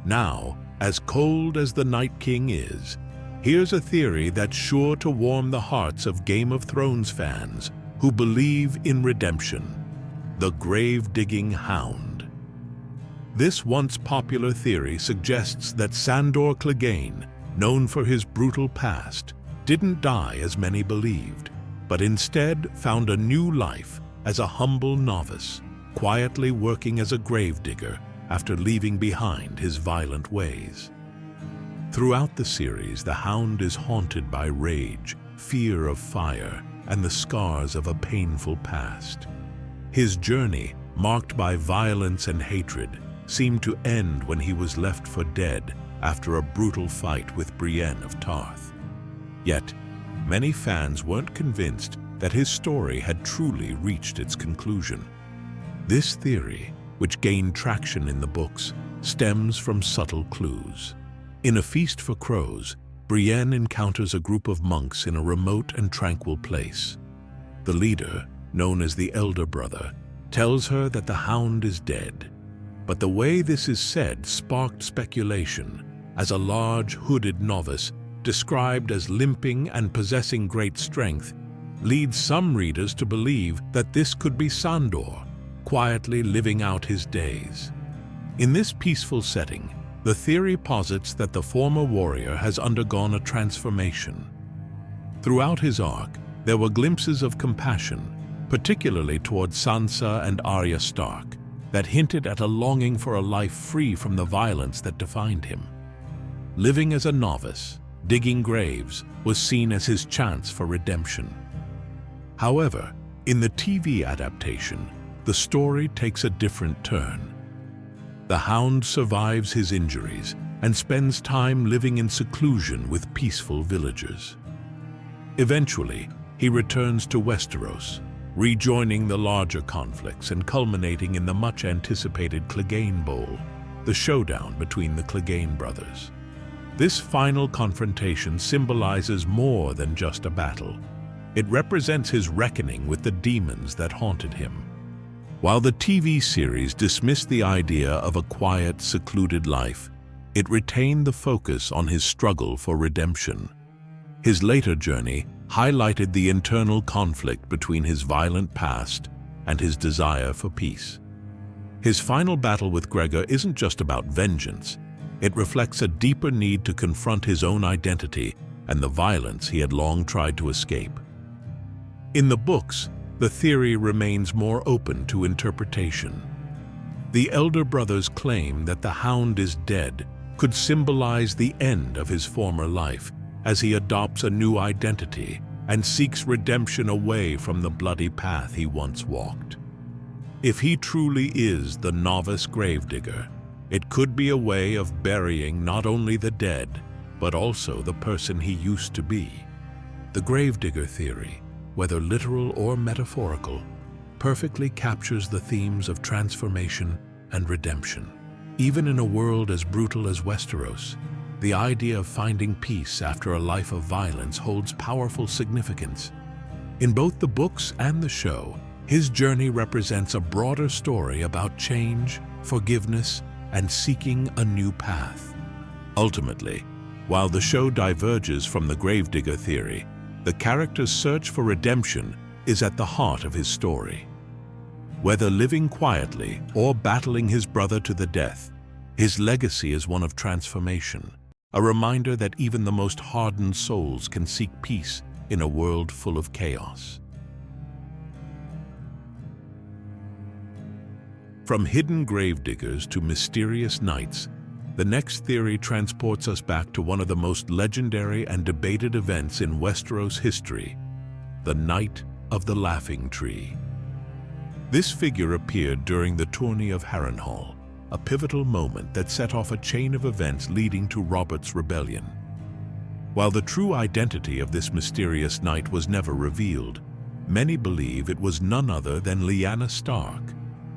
Now, as cold as the Night King is, here's a theory that's sure to warm the hearts of Game of Thrones fans who believe in redemption: the Gravedigging Hound. This once popular theory suggests that Sandor Clegane, known for his brutal past, didn't die as many believed, but instead found a new life as a humble novice, quietly working as a gravedigger after leaving behind his violent ways. Throughout the series, the Hound is haunted by rage, fear of fire, and the scars of a painful past. His journey, marked by violence and hatred, seemed to end when he was left for dead after a brutal fight with Brienne of Tarth. Yet, many fans weren't convinced that his story had truly reached its conclusion. This theory, which gained traction in the books, stems from subtle clues. In A Feast for Crows, Brienne encounters a group of monks in a remote and tranquil place. The leader, known as the Elder Brother, tells her that the Hound is dead. But the way this is said sparked speculation, as a large, hooded novice, described as limping and possessing great strength, leads some readers to believe that this could be Sandor, quietly living out his days. In this peaceful setting, the theory posits that the former warrior has undergone a transformation. Throughout his arc, there were glimpses of compassion, particularly towards Sansa and Arya Stark, that hinted at a longing for a life free from the violence that defined him. Living as a novice, digging graves, was seen as his chance for redemption. However, in the TV adaptation, the story takes a different turn. The Hound survives his injuries and spends time living in seclusion with peaceful villagers. Eventually, he returns to Westeros, rejoining the larger conflicts and culminating in the much-anticipated Clegane Bowl, the showdown between the Clegane brothers. This final confrontation symbolizes more than just a battle. It represents his reckoning with the demons that haunted him. While the TV series dismissed the idea of a quiet, secluded life, it retained the focus on his struggle for redemption. His later journey highlighted the internal conflict between his violent past and his desire for peace. His final battle with Gregor isn't just about vengeance. It reflects a deeper need to confront his own identity and the violence he had long tried to escape. In the books, the theory remains more open to interpretation. The elder brothers claim that the Hound is dead could symbolize the end of his former life as he adopts a new identity and seeks redemption away from the bloody path he once walked. If he truly is the novice gravedigger, it could be a way of burying not only the dead, but also the person he used to be. The gravedigger theory, whether literal or metaphorical, perfectly captures the themes of transformation and redemption. Even in a world as brutal as Westeros, the idea of finding peace after a life of violence holds powerful significance. In both the books and the show, his journey represents a broader story about change, forgiveness, and seeking a new path. Ultimately, while the show diverges from the gravedigger theory, the character's search for redemption is at the heart of his story. Whether living quietly or battling his brother to the death, His legacy is one of transformation, a reminder that even the most hardened souls can seek peace in a world full of chaos. From hidden gravediggers to mysterious knights, the next theory transports us back to one of the most legendary and debated events in Westeros history, the Night of the Laughing Tree. This figure appeared during the tourney of Harrenhal, a pivotal moment that set off a chain of events leading to Robert's rebellion. While the true identity of this mysterious knight was never revealed, many believe it was none other than Lyanna Stark,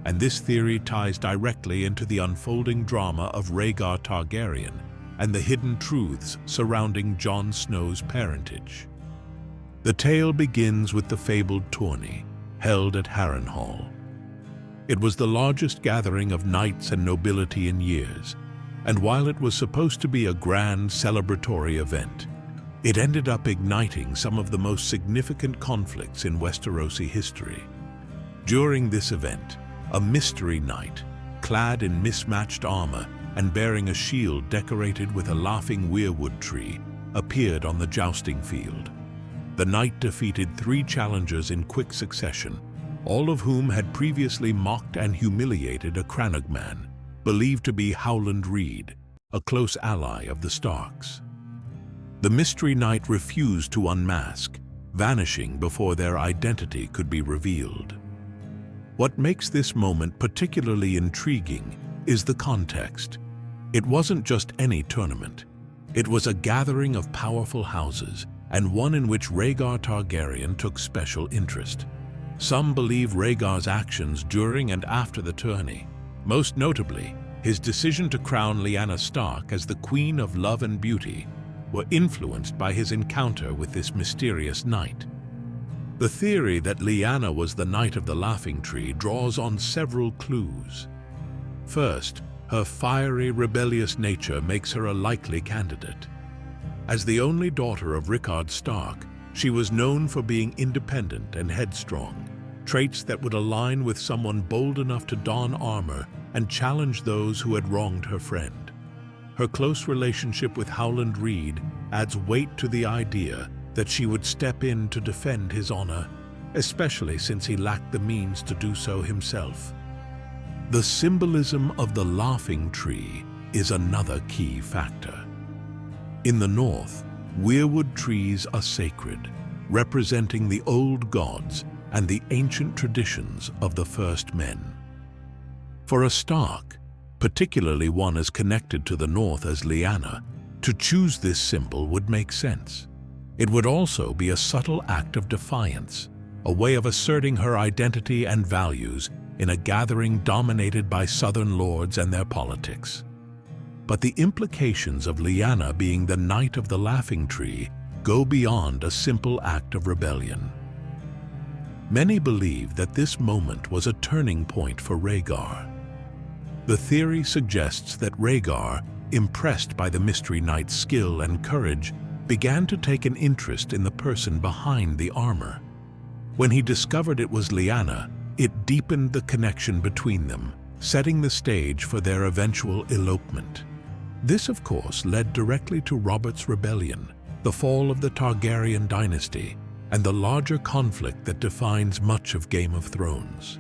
and this theory ties directly into the unfolding drama of Rhaegar Targaryen and the hidden truths surrounding Jon Snow's parentage. The tale begins with the fabled tourney, held at Harrenhal. It was the largest gathering of knights and nobility in years, and while it was supposed to be a grand celebratory event, it ended up igniting some of the most significant conflicts in Westerosi history. During this event, a mystery knight, clad in mismatched armor and bearing a shield decorated with a laughing weirwood tree, appeared on the jousting field. The knight defeated 3 challengers in quick succession, all of whom had previously mocked and humiliated a Crannogman, believed to be Howland Reed, a close ally of the Starks. The mystery knight refused to unmask, vanishing before their identity could be revealed. What makes this moment particularly intriguing is the context. It wasn't just any tournament. It was a gathering of powerful houses, and one in which Rhaegar Targaryen took special interest. Some believe Rhaegar's actions during and after the tourney, most notably his decision to crown Lyanna Stark as the Queen of Love and Beauty, were influenced by his encounter with this mysterious knight. The theory that Lyanna was the Knight of the Laughing Tree draws on several clues. First, her fiery, rebellious nature makes her a likely candidate. As the only daughter of Rickard Stark, she was known for being independent and headstrong, traits that would align with someone bold enough to don armor and challenge those who had wronged her friend. Her close relationship with Howland Reed adds weight to the idea that she would step in to defend his honor, especially since he lacked the means to do so himself. The symbolism of the Laughing Tree is another key factor. In the north, weirwood trees are sacred, representing the old gods and the ancient traditions of the first men. For a Stark, particularly one as connected to the north as Lyanna, to choose this symbol would make sense. It would also be a subtle act of defiance, a way of asserting her identity and values in a gathering dominated by southern lords and their politics. But the implications of Lyanna being the Knight of the Laughing Tree go beyond a simple act of rebellion. Many believe that this moment was a turning point for Rhaegar. The theory suggests that Rhaegar, impressed by the Mystery Knight's skill and courage, began to take an interest in the person behind the armor. When he discovered it was Lyanna, it deepened the connection between them, setting the stage for their eventual elopement. This, of course, led directly to Robert's rebellion, the fall of the Targaryen dynasty, and the larger conflict that defines much of Game of Thrones.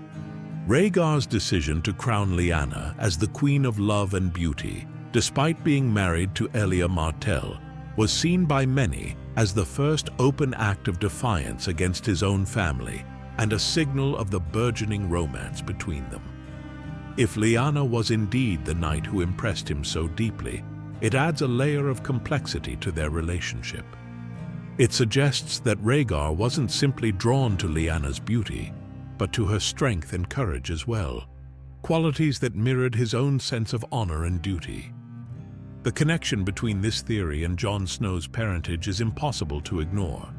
Rhaegar's decision to crown Lyanna as the Queen of Love and Beauty, despite being married to Elia Martell, was seen by many as the first open act of defiance against his own family and a signal of the burgeoning romance between them. If Lyanna was indeed the knight who impressed him so deeply, it adds a layer of complexity to their relationship. It suggests that Rhaegar wasn't simply drawn to Lyanna's beauty, but to her strength and courage as well, qualities that mirrored his own sense of honor and duty. The connection between this theory and Jon Snow's parentage is impossible to ignore.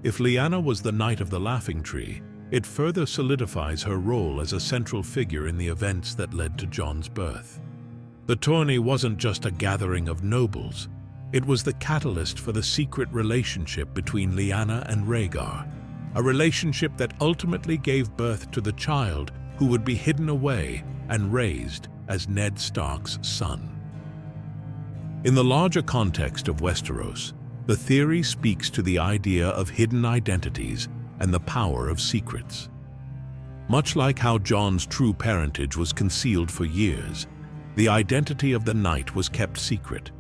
If Lyanna was the Knight of the Laughing Tree, it further solidifies her role as a central figure in the events that led to Jon's birth. The tourney wasn't just a gathering of nobles, it was the catalyst for the secret relationship between Lyanna and Rhaegar, a relationship that ultimately gave birth to the child who would be hidden away and raised as Ned Stark's son. In the larger context of Westeros, the theory speaks to the idea of hidden identities and the power of secrets. Much like how Jon's true parentage was concealed for years, the identity of the Knight was kept secret,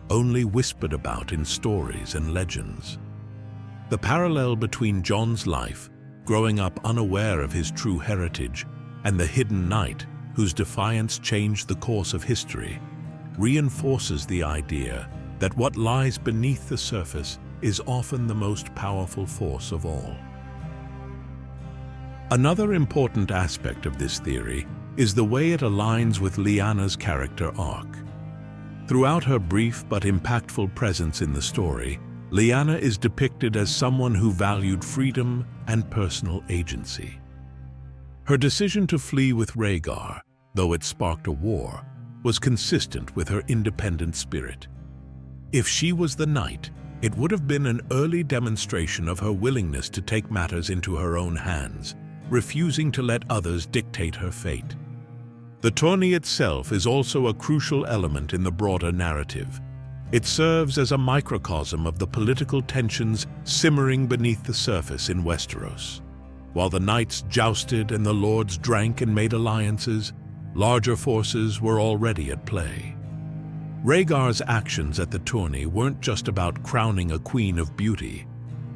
only whispered about in stories and legends. The parallel between Jon's life, growing up unaware of his true heritage, and the hidden Knight, whose defiance changed the course of history, reinforces the idea that what lies beneath the surface is often the most powerful force of all. Another important aspect of this theory is the way it aligns with Lyanna's character arc. Throughout her brief but impactful presence in the story, Lyanna is depicted as someone who valued freedom and personal agency. Her decision to flee with Rhaegar, though it sparked a war, was consistent with her independent spirit. If she was the Knight, it would have been an early demonstration of her willingness to take matters into her own hands, refusing to let others dictate her fate. The tourney itself is also a crucial element in the broader narrative. It serves as a microcosm of the political tensions simmering beneath the surface in Westeros. While the knights jousted and the lords drank and made alliances, larger forces were already at play. Rhaegar's actions at the tourney weren't just about crowning a queen of beauty.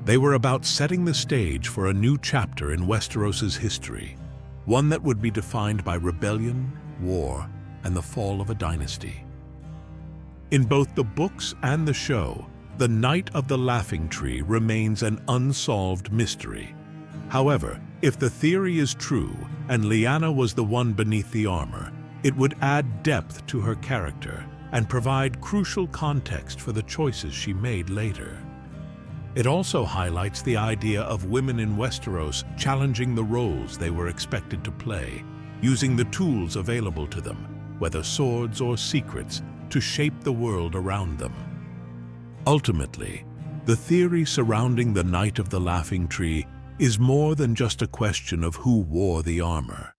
They were about setting the stage for a new chapter in Westeros's history, one that would be defined by rebellion, war, and the fall of a dynasty. In both the books and the show, the Knight of the Laughing Tree remains an unsolved mystery. However, if the theory is true and Lyanna was the one beneath the armor, it would add depth to her character and provide crucial context for the choices she made later. It also highlights the idea of women in Westeros challenging the roles they were expected to play, using the tools available to them, whether swords or secrets, to shape the world around them. Ultimately, the theory surrounding the Knight of the Laughing Tree is more than just a question of who wore the armor.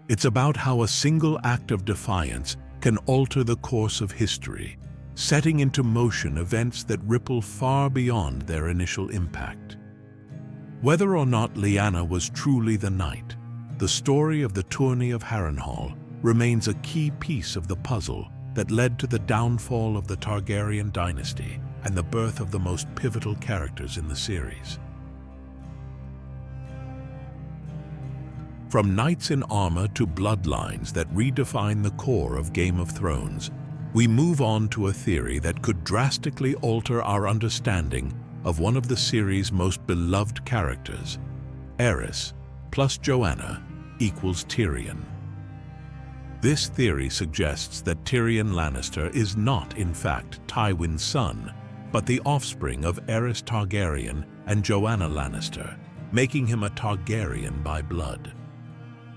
It's about how a single act of defiance can alter the course of history, setting into motion events that ripple far beyond their initial impact. Whether or not Lyanna was truly the Knight, the story of the Tourney of Harrenhal remains a key piece of the puzzle that led to the downfall of the Targaryen dynasty and the birth of the most pivotal characters in the series. From knights in armor to bloodlines that redefine the core of Game of Thrones, we move on to a theory that could drastically alter our understanding of one of the series' most beloved characters. Aerys plus Joanna equals Tyrion. This theory suggests that Tyrion Lannister is not, in fact, Tywin's son, but the offspring of Aerys Targaryen and Joanna Lannister, making him a Targaryen by blood.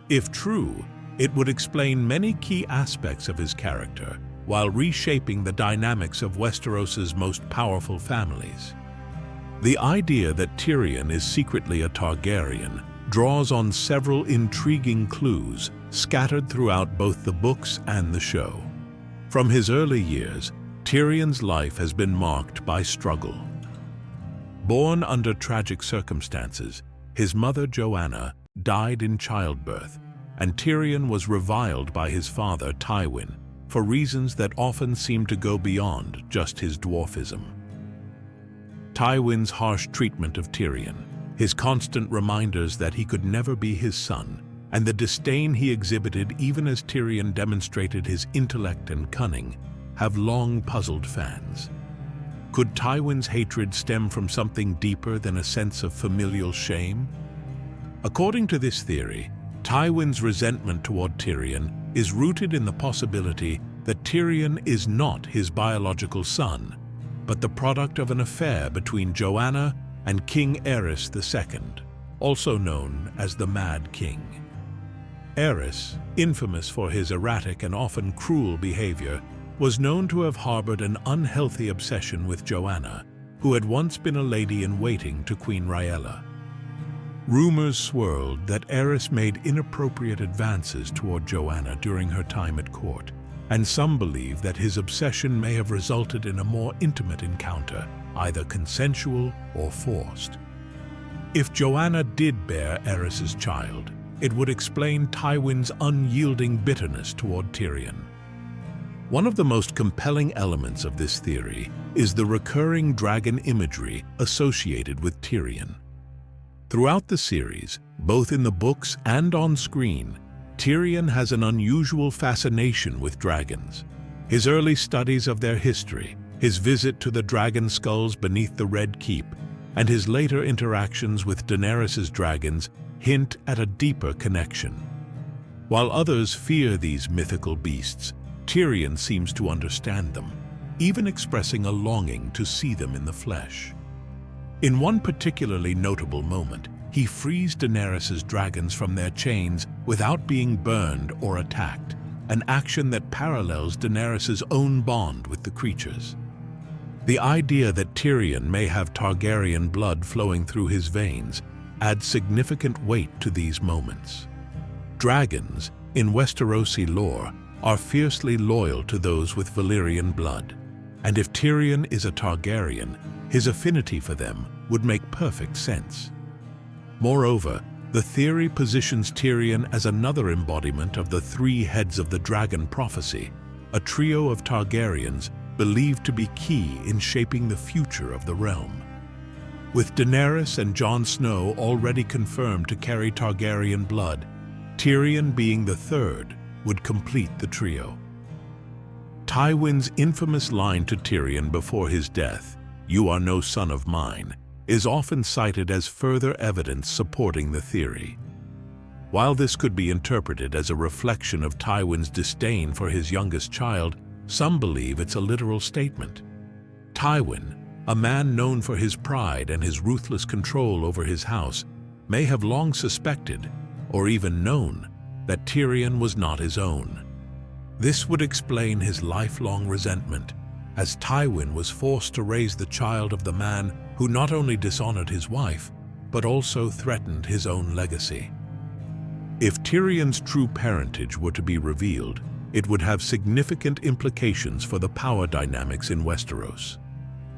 If true, it would explain many key aspects of his character while reshaping the dynamics of Westeros's most powerful families. The idea that Tyrion is secretly a Targaryen draws on several intriguing clues scattered throughout both the books and the show. From his early years, Tyrion's life has been marked by struggle. Born under tragic circumstances, his mother Joanna died in childbirth, and Tyrion was reviled by his father Tywin for reasons that often seemed to go beyond just his dwarfism. Tywin's harsh treatment of Tyrion, his constant reminders that he could never be his son, and the disdain he exhibited even as Tyrion demonstrated his intellect and cunning, have long puzzled fans. Could Tywin's hatred stem from something deeper than a sense of familial shame? According to this theory, Tywin's resentment toward Tyrion is rooted in the possibility that Tyrion is not his biological son, but the product of an affair between Joanna and King Aerys II, also known as the Mad King. Aerys, infamous for his erratic and often cruel behavior, was known to have harbored an unhealthy obsession with Joanna, who had once been a lady-in-waiting to Queen Rhaella. Rumors swirled that Aerys made inappropriate advances toward Joanna during her time at court, and some believe that his obsession may have resulted in a more intimate encounter, either consensual or forced. If Joanna did bear Aerys's child, it would explain Tywin's unyielding bitterness toward Tyrion. One of the most compelling elements of this theory is the recurring dragon imagery associated with Tyrion. Throughout the series, both in the books and on screen, Tyrion has an unusual fascination with dragons. His early studies of their history, his visit to the dragon skulls beneath the Red Keep, and his later interactions with Daenerys's dragons hint at a deeper connection. While others fear these mythical beasts, Tyrion seems to understand them, even expressing a longing to see them in the flesh. In one particularly notable moment, he frees Daenerys's dragons from their chains without being burned or attacked, an action that parallels Daenerys's own bond with the creatures. The idea that Tyrion may have Targaryen blood flowing through his veins adds significant weight to these moments. Dragons, in Westerosi lore, are fiercely loyal to those with Valyrian blood, and if Tyrion is a Targaryen, his affinity for them would make perfect sense. Moreover, the theory positions Tyrion as another embodiment of the three heads of the dragon prophecy, a trio of Targaryens believed to be key in shaping the future of the realm. With Daenerys and Jon Snow already confirmed to carry Targaryen blood, Tyrion being the third would complete the trio. Tywin's infamous line to Tyrion before his death, "You are no son of mine," is often cited as further evidence supporting the theory. While this could be interpreted as a reflection of Tywin's disdain for his youngest child, some believe it's a literal statement. Tywin, a man known for his pride and his ruthless control over his house, may have long suspected, or even known, that Tyrion was not his own. This would explain his lifelong resentment, as Tywin was forced to raise the child of the man who not only dishonored his wife, but also threatened his own legacy. If Tyrion's true parentage were to be revealed, it would have significant implications for the power dynamics in Westeros.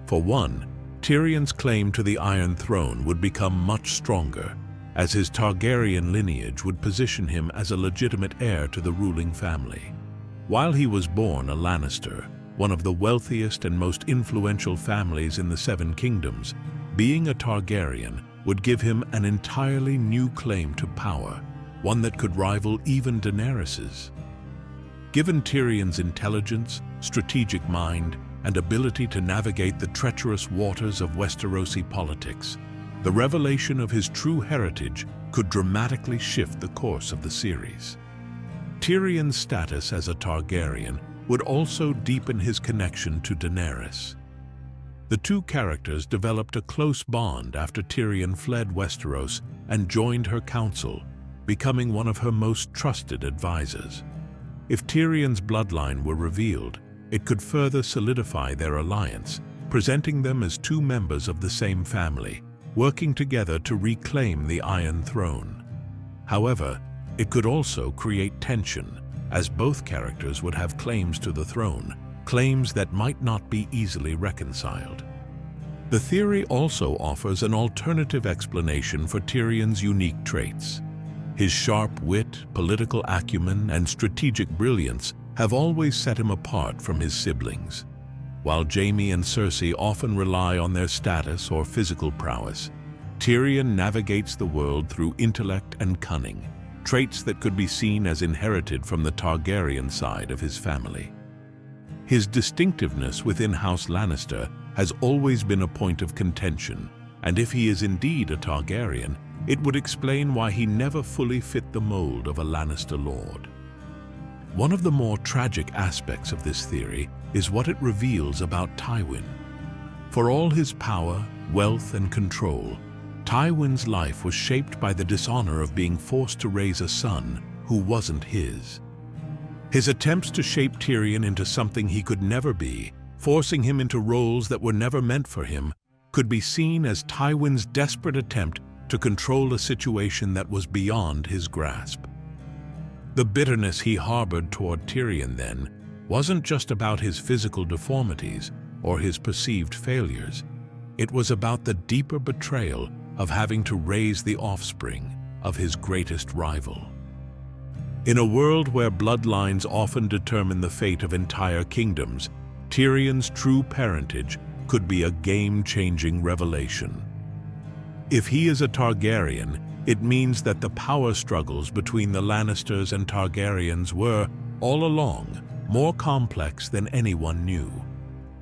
For one, Tyrion's claim to the Iron Throne would become much stronger, as his Targaryen lineage would position him as a legitimate heir to the ruling family. While he was born a Lannister, one of the wealthiest and most influential families in the Seven Kingdoms, being a Targaryen would give him an entirely new claim to power, one that could rival even Daenerys's. Given Tyrion's intelligence, strategic mind, and ability to navigate the treacherous waters of Westerosi politics, the revelation of his true heritage could dramatically shift the course of the series. Tyrion's status as a Targaryen would also deepen his connection to Daenerys. The two characters developed a close bond after Tyrion fled Westeros and joined her council, becoming one of her most trusted advisors. If Tyrion's bloodline were revealed, it could further solidify their alliance, presenting them as two members of the same family, working together to reclaim the Iron Throne. However, it could also create tension, as both characters would have claims to the throne, claims that might not be easily reconciled. The theory also offers an alternative explanation for Tyrion's unique traits. His sharp wit, political acumen, and strategic brilliance have always set him apart from his siblings. While Jaime and Cersei often rely on their status or physical prowess, Tyrion navigates the world through intellect and cunning, traits that could be seen as inherited from the Targaryen side of his family. His distinctiveness within House Lannister has always been a point of contention, and if he is indeed a Targaryen, it would explain why he never fully fit the mold of a Lannister lord. One of the more tragic aspects of this theory is what it reveals about Tywin. For all his power, wealth, and control, Tywin's life was shaped by the dishonor of being forced to raise a son who wasn't his. His attempts to shape Tyrion into something he could never be, forcing him into roles that were never meant for him, could be seen as Tywin's desperate attempt to control a situation that was beyond his grasp. The bitterness he harbored toward Tyrion then wasn't just about his physical deformities or his perceived failures. It was about the deeper betrayal of having to raise the offspring of his greatest rival. In a world where bloodlines often determine the fate of entire kingdoms, Tyrion's true parentage could be a game-changing revelation. If he is a Targaryen, it means that the power struggles between the Lannisters and Targaryens were, all along, more complex than anyone knew.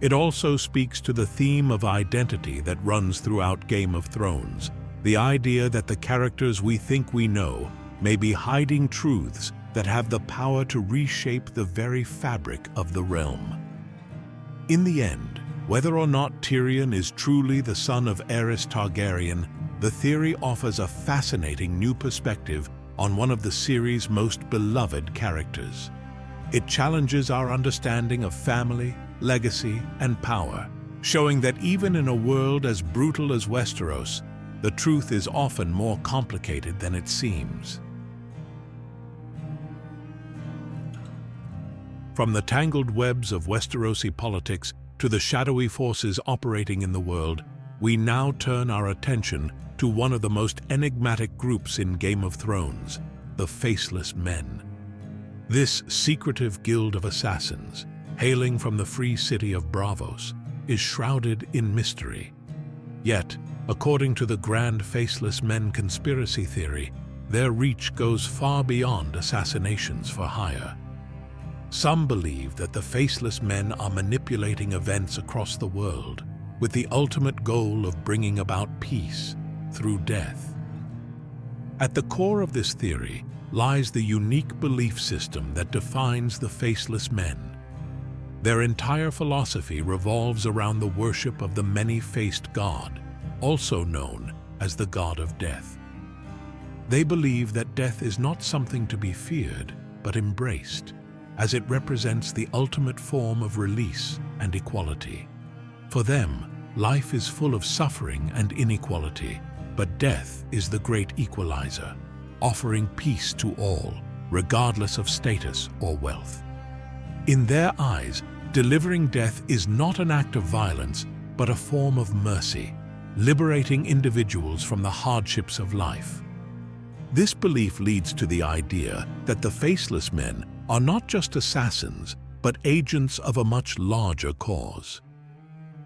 It also speaks to the theme of identity that runs throughout Game of Thrones, the idea that the characters we think we know may be hiding truths that have the power to reshape the very fabric of the realm. In the end, whether or not Tyrion is truly the son of Aerys Targaryen, the theory offers a fascinating new perspective on one of the series' most beloved characters. It challenges our understanding of family, legacy, and power, showing that even in a world as brutal as Westeros, the truth is often more complicated than it seems. From the tangled webs of Westerosi politics to the shadowy forces operating in the world, we now turn our attention to one of the most enigmatic groups in Game of Thrones, the Faceless Men. This secretive guild of assassins, hailing from the free city of Braavos, is shrouded in mystery. Yet, according to the grand Faceless Men Conspiracy theory, their reach goes far beyond assassinations for hire. Some believe that the Faceless Men are manipulating events across the world, with the ultimate goal of bringing about peace through death. At the core of this theory lies the unique belief system that defines the Faceless Men. Their entire philosophy revolves around the worship of the many-faced god, also known as the god of death. They believe that death is not something to be feared, but embraced, as it represents the ultimate form of release and equality. For them, life is full of suffering and inequality, but death is the great equalizer, offering peace to all, regardless of status or wealth. In their eyes, delivering death is not an act of violence, but a form of mercy, liberating individuals from the hardships of life. This belief leads to the idea that the Faceless Men are not just assassins, but agents of a much larger cause.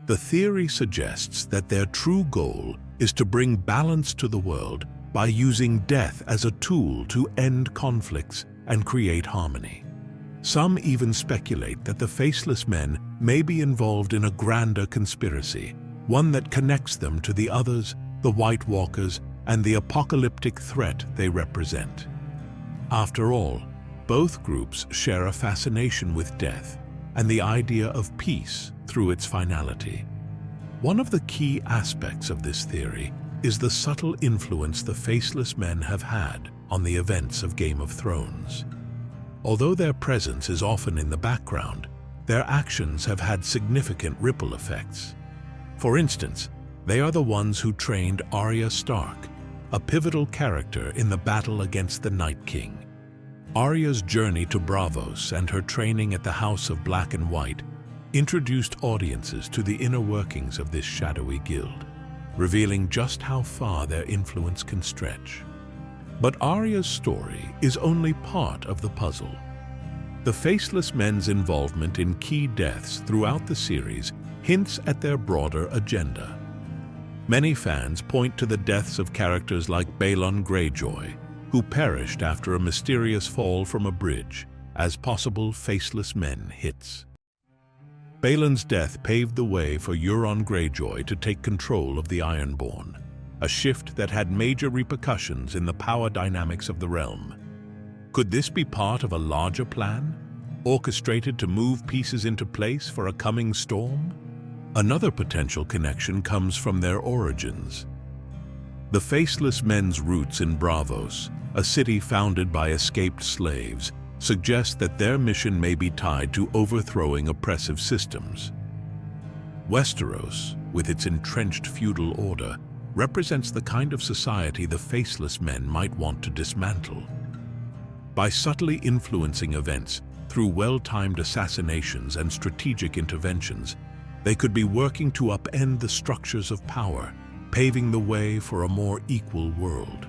The theory suggests that their true goal is to bring balance to the world by using death as a tool to end conflicts and create harmony. Some even speculate that the Faceless Men may be involved in a grander conspiracy, one that connects them to the others, the White Walkers, and the apocalyptic threat they represent. After all, both groups share a fascination with death and the idea of peace through its finality. One of the key aspects of this theory is the subtle influence the Faceless Men have had on the events of Game of Thrones. Although their presence is often in the background, their actions have had significant ripple effects. For instance, they are the ones who trained Arya Stark, a pivotal character in the battle against the Night King. Arya's journey to Braavos and her training at the House of Black and White introduced audiences to the inner workings of this shadowy guild, revealing just how far their influence can stretch. But Arya's story is only part of the puzzle. The Faceless Men's involvement in key deaths throughout the series hints at their broader agenda. Many fans point to the deaths of characters like Balon Greyjoy, who perished after a mysterious fall from a bridge, as possible Faceless Men hits. Balon's death paved the way for Euron Greyjoy to take control of the Ironborn, a shift that had major repercussions in the power dynamics of the realm. Could this be part of a larger plan, orchestrated to move pieces into place for a coming storm? Another potential connection comes from their origins. The Faceless Men's roots in Braavos, a city founded by escaped slaves, suggest that their mission may be tied to overthrowing oppressive systems. Westeros, with its entrenched feudal order, represents the kind of society the Faceless Men might want to dismantle. By subtly influencing events through well-timed assassinations and strategic interventions, they could be working to upend the structures of power, paving the way for a more equal world.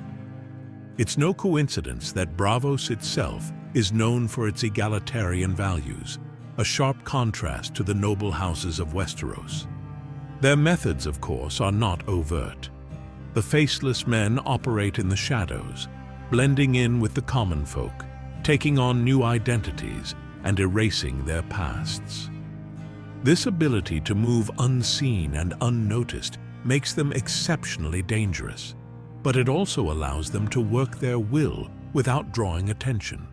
It's no coincidence that Braavos itself is known for its egalitarian values, a sharp contrast to the noble houses of Westeros. Their methods, of course, are not overt. The Faceless Men operate in the shadows, blending in with the common folk, taking on new identities and erasing their pasts. This ability to move unseen and unnoticed makes them exceptionally dangerous, but it also allows them to work their will without drawing attention.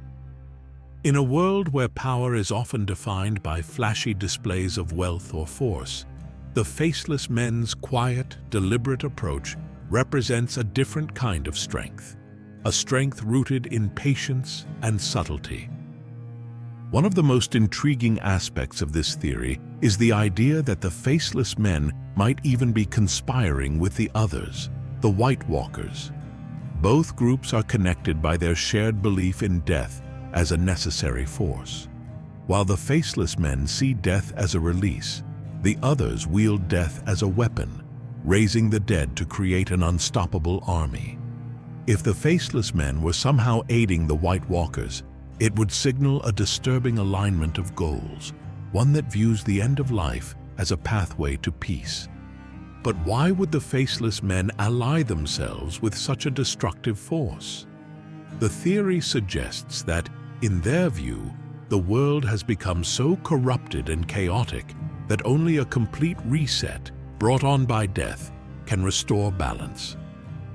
In a world where power is often defined by flashy displays of wealth or force, the Faceless Men's quiet, deliberate approach represents a different kind of strength, a strength rooted in patience and subtlety. One of the most intriguing aspects of this theory is the idea that the Faceless Men might even be conspiring with the others, the White Walkers. Both groups are connected by their shared belief in death as a necessary force. While the Faceless Men see death as a release, the others wield death as a weapon, raising the dead to create an unstoppable army. If the Faceless Men were somehow aiding the White Walkers, it would signal a disturbing alignment of goals, one that views the end of life as a pathway to peace. But why would the Faceless Men ally themselves with such a destructive force? The theory suggests that, in their view, the world has become so corrupted and chaotic that only a complete reset, brought on by death, can restore balance.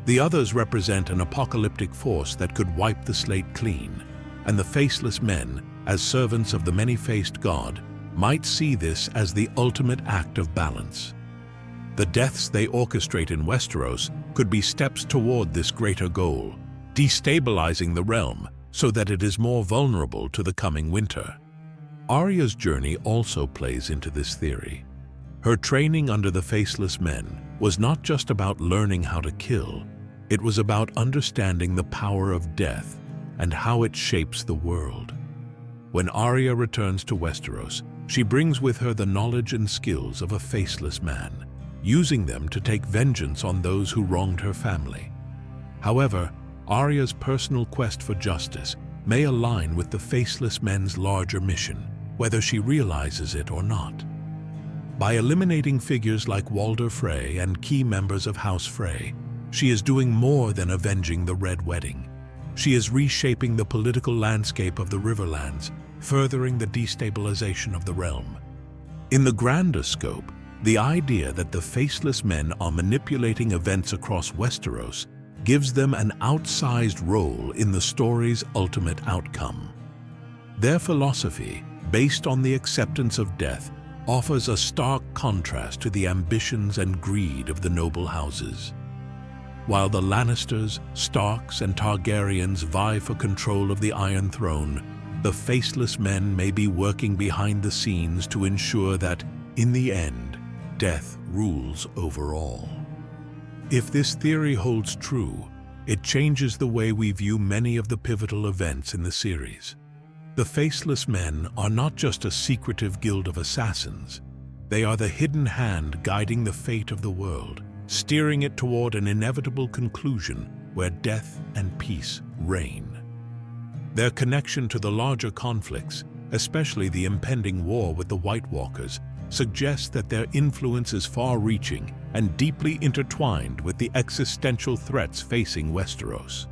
The others represent an apocalyptic force that could wipe the slate clean, and the Faceless Men, as servants of the many-faced god, might see this as the ultimate act of balance. The deaths they orchestrate in Westeros could be steps toward this greater goal, destabilizing the realm so that it is more vulnerable to the coming winter. Arya's journey also plays into this theory. Her training under the Faceless Men was not just about learning how to kill, it was about understanding the power of death and how it shapes the world. When Arya returns to Westeros, she brings with her the knowledge and skills of a Faceless Man, using them to take vengeance on those who wronged her family. However, Arya's personal quest for justice may align with the Faceless Men's larger mission, whether she realizes it or not. By eliminating figures like Walder Frey and key members of House Frey, she is doing more than avenging the Red Wedding. She is reshaping the political landscape of the Riverlands, furthering the destabilization of the realm. In the grander scope, the idea that the Faceless Men are manipulating events across Westeros gives them an outsized role in the story's ultimate outcome. Their philosophy, based on the acceptance of death, offers a stark contrast to the ambitions and greed of the noble houses. While the Lannisters, Starks, and Targaryens vie for control of the Iron Throne, the Faceless Men may be working behind the scenes to ensure that, in the end, death rules over all. If this theory holds true, it changes the way we view many of the pivotal events in the series. The Faceless Men are not just a secretive guild of assassins. They are the hidden hand guiding the fate of the world, steering it toward an inevitable conclusion where death and peace reign. Their connection to the larger conflicts, especially the impending war with the White Walkers, suggests that their influence is far-reaching and deeply intertwined with the existential threats facing Westeros.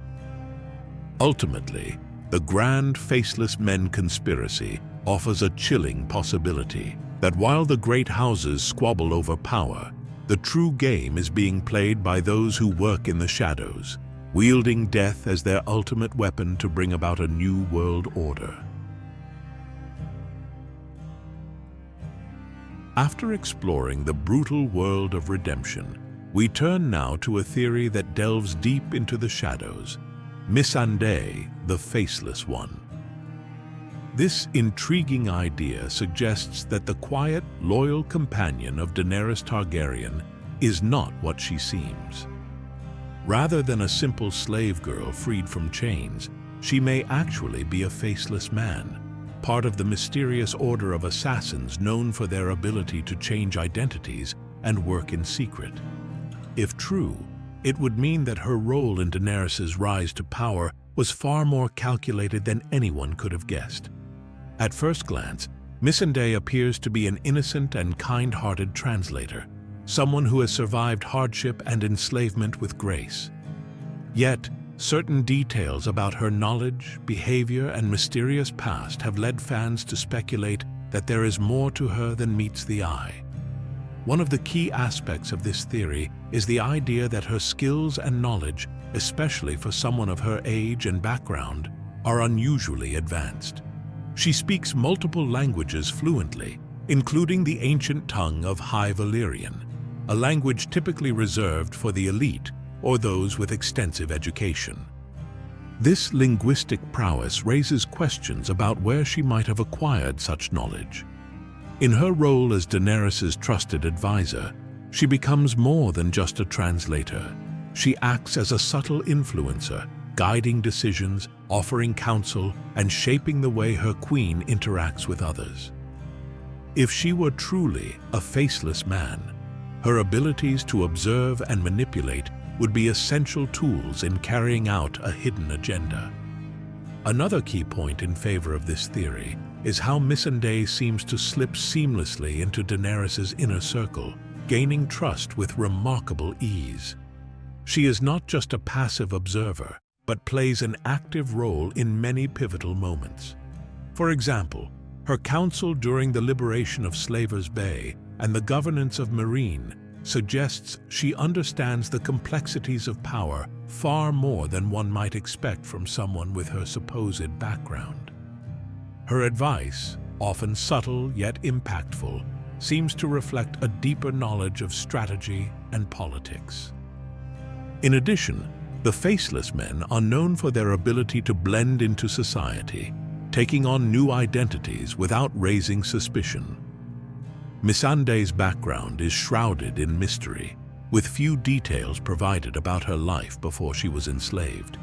Ultimately, the grand Faceless Men Conspiracy offers a chilling possibility that while the great houses squabble over power, the true game is being played by those who work in the shadows, wielding death as their ultimate weapon to bring about a new world order. After exploring the brutal world of redemption, we turn now to a theory that delves deep into the shadows: Missandei the Faceless One. This intriguing idea suggests that the quiet, loyal companion of Daenerys Targaryen is not what she seems. Rather than a simple slave girl freed from chains, she may actually be a faceless man, part of the mysterious order of assassins known for their ability to change identities and work in secret. If true, it would mean that her role in Daenerys' rise to power was far more calculated than anyone could have guessed. At first glance, Missandei appears to be an innocent and kind-hearted translator, someone who has survived hardship and enslavement with grace. Yet, certain details about her knowledge, behavior, and mysterious past have led fans to speculate that there is more to her than meets the eye. One of the key aspects of this theory is the idea that her skills and knowledge, especially for someone of her age and background, are unusually advanced. She speaks multiple languages fluently, including the ancient tongue of High Valyrian, a language typically reserved for the elite or those with extensive education. This linguistic prowess raises questions about where she might have acquired such knowledge. In her role as Daenerys' trusted advisor, she becomes more than just a translator. She acts as a subtle influencer, guiding decisions, offering counsel, and shaping the way her queen interacts with others. If she were truly a faceless man, her abilities to observe and manipulate would be essential tools in carrying out a hidden agenda. Another key point in favor of this theory is how Missandei seems to slip seamlessly into Daenerys' inner circle, gaining trust with remarkable ease. She is not just a passive observer, but plays an active role in many pivotal moments. For example, her counsel during the liberation of Slavers Bay and the governance of Meereen suggests she understands the complexities of power far more than one might expect from someone with her supposed background. Her advice, often subtle yet impactful, seems to reflect a deeper knowledge of strategy and politics. In addition, the Faceless Men are known for their ability to blend into society, taking on new identities without raising suspicion. Missandei's background is shrouded in mystery, with few details provided about her life before she was enslaved.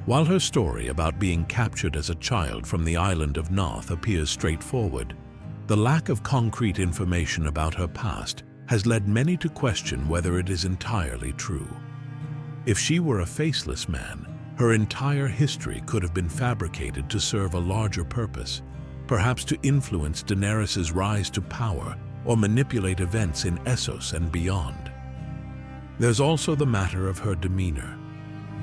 While her story about being captured as a child from the island of Narth appears straightforward, the lack of concrete information about her past has led many to question whether it is entirely true. If she were a faceless man, her entire history could have been fabricated to serve a larger purpose, perhaps to influence Daenerys' rise to power or manipulate events in Essos and beyond. There's also the matter of her demeanor.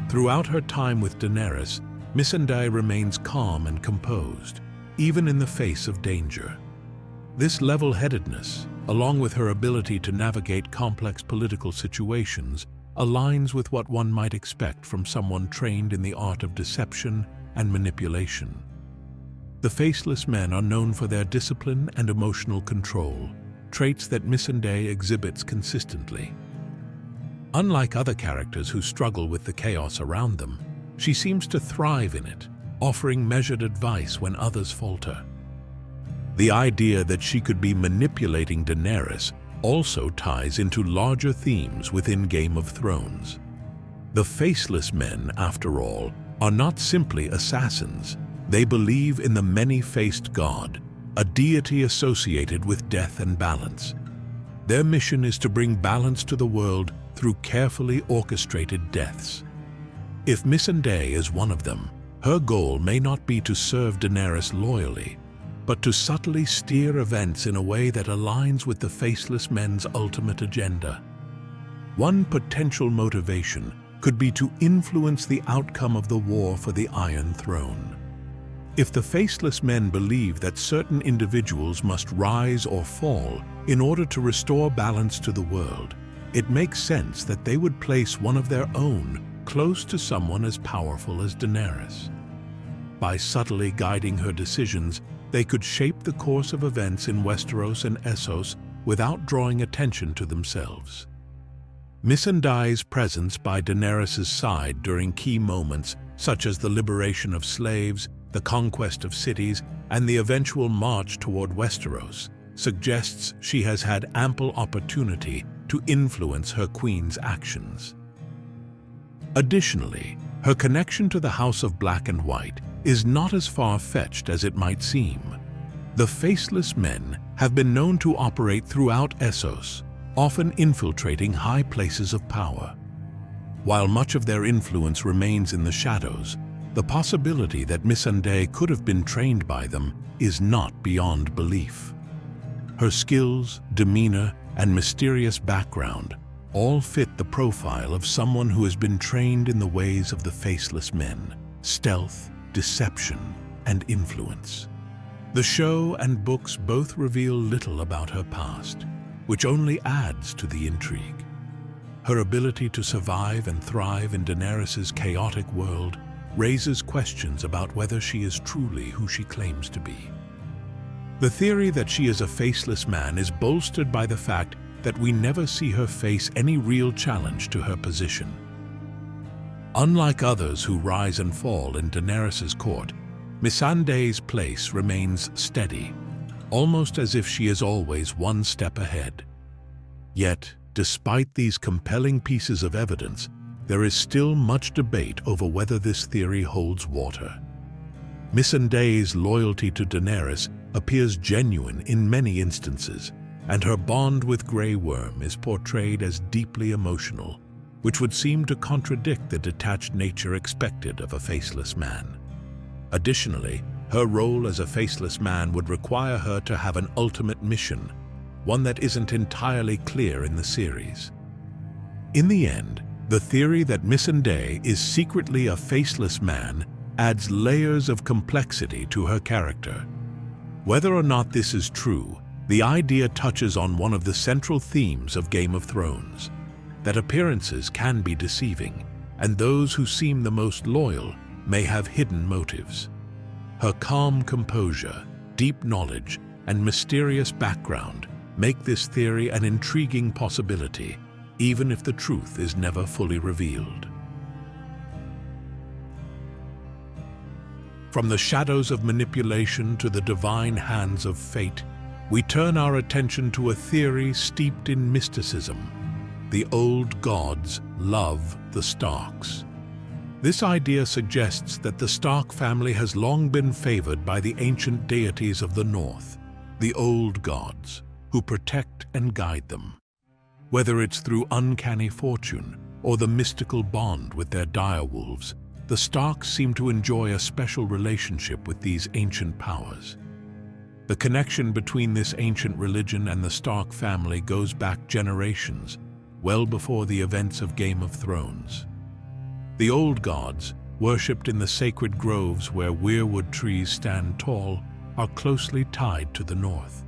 Throughout her time with Daenerys, Missandei remains calm and composed, even in the face of danger. This level-headedness, along with her ability to navigate complex political situations, aligns with what one might expect from someone trained in the art of deception and manipulation. The Faceless Men are known for their discipline and emotional control, traits that Missandei exhibits consistently. Unlike other characters who struggle with the chaos around them, she seems to thrive in it, offering measured advice when others falter. The idea that she could be manipulating Daenerys also ties into larger themes within Game of Thrones. The Faceless Men, after all, are not simply assassins. They believe in the many-faced god, a deity associated with death and balance. Their mission is to bring balance to the world through carefully orchestrated deaths. If Missandei is one of them, her goal may not be to serve Daenerys loyally, but to subtly steer events in a way that aligns with the Faceless Men's ultimate agenda. One potential motivation could be to influence the outcome of the war for the Iron Throne. If the Faceless Men believe that certain individuals must rise or fall in order to restore balance to the world, it makes sense that they would place one of their own close to someone as powerful as Daenerys. By subtly guiding her decisions, they could shape the course of events in Westeros and Essos without drawing attention to themselves. Missandei's presence by Daenerys' side during key moments, such as the liberation of slaves, the conquest of cities, and the eventual march toward Westeros, suggests she has had ample opportunity to influence her queen's actions. Additionally, her connection to the House of Black and White is not as far-fetched as it might seem. The Faceless Men have been known to operate throughout Essos, often infiltrating high places of power. While much of their influence remains in the shadows, the possibility that Missandei could have been trained by them is not beyond belief. Her skills, demeanor, and mysterious background all fit the profile of someone who has been trained in the ways of the Faceless Men: stealth, deception, and influence. The show and books both reveal little about her past, which only adds to the intrigue. Her ability to survive and thrive in Daenerys's chaotic world raises questions about whether she is truly who she claims to be. The theory that she is a faceless man is bolstered by the fact that we never see her face any real challenge to her position. Unlike others who rise and fall in Daenerys's court, Missandei's place remains steady, almost as if she is always one step ahead. Yet, despite these compelling pieces of evidence, there is still much debate over whether this theory holds water. Missandei's loyalty to Daenerys appears genuine in many instances, and her bond with Grey Worm is portrayed as deeply emotional, which would seem to contradict the detached nature expected of a faceless man. Additionally, her role as a faceless man would require her to have an ultimate mission, one that isn't entirely clear in the series. In the end, the theory that Missandei is secretly a faceless man adds layers of complexity to her character. Whether or not this is true, the idea touches on one of the central themes of Game of Thrones, that appearances can be deceiving, and those who seem the most loyal may have hidden motives. Her calm composure, deep knowledge, and mysterious background make this theory an intriguing possibility, even if the truth is never fully revealed. From the shadows of manipulation to the divine hands of fate, we turn our attention to a theory steeped in mysticism. The old gods love the Starks. This idea suggests that the Stark family has long been favored by the ancient deities of the North, the old gods, who protect and guide them. Whether it's through uncanny fortune or the mystical bond with their direwolves, the Starks seem to enjoy a special relationship with these ancient powers. The connection between this ancient religion and the Stark family goes back generations, well before the events of Game of Thrones. The old gods, worshipped in the sacred groves where weirwood trees stand tall, are closely tied to the north.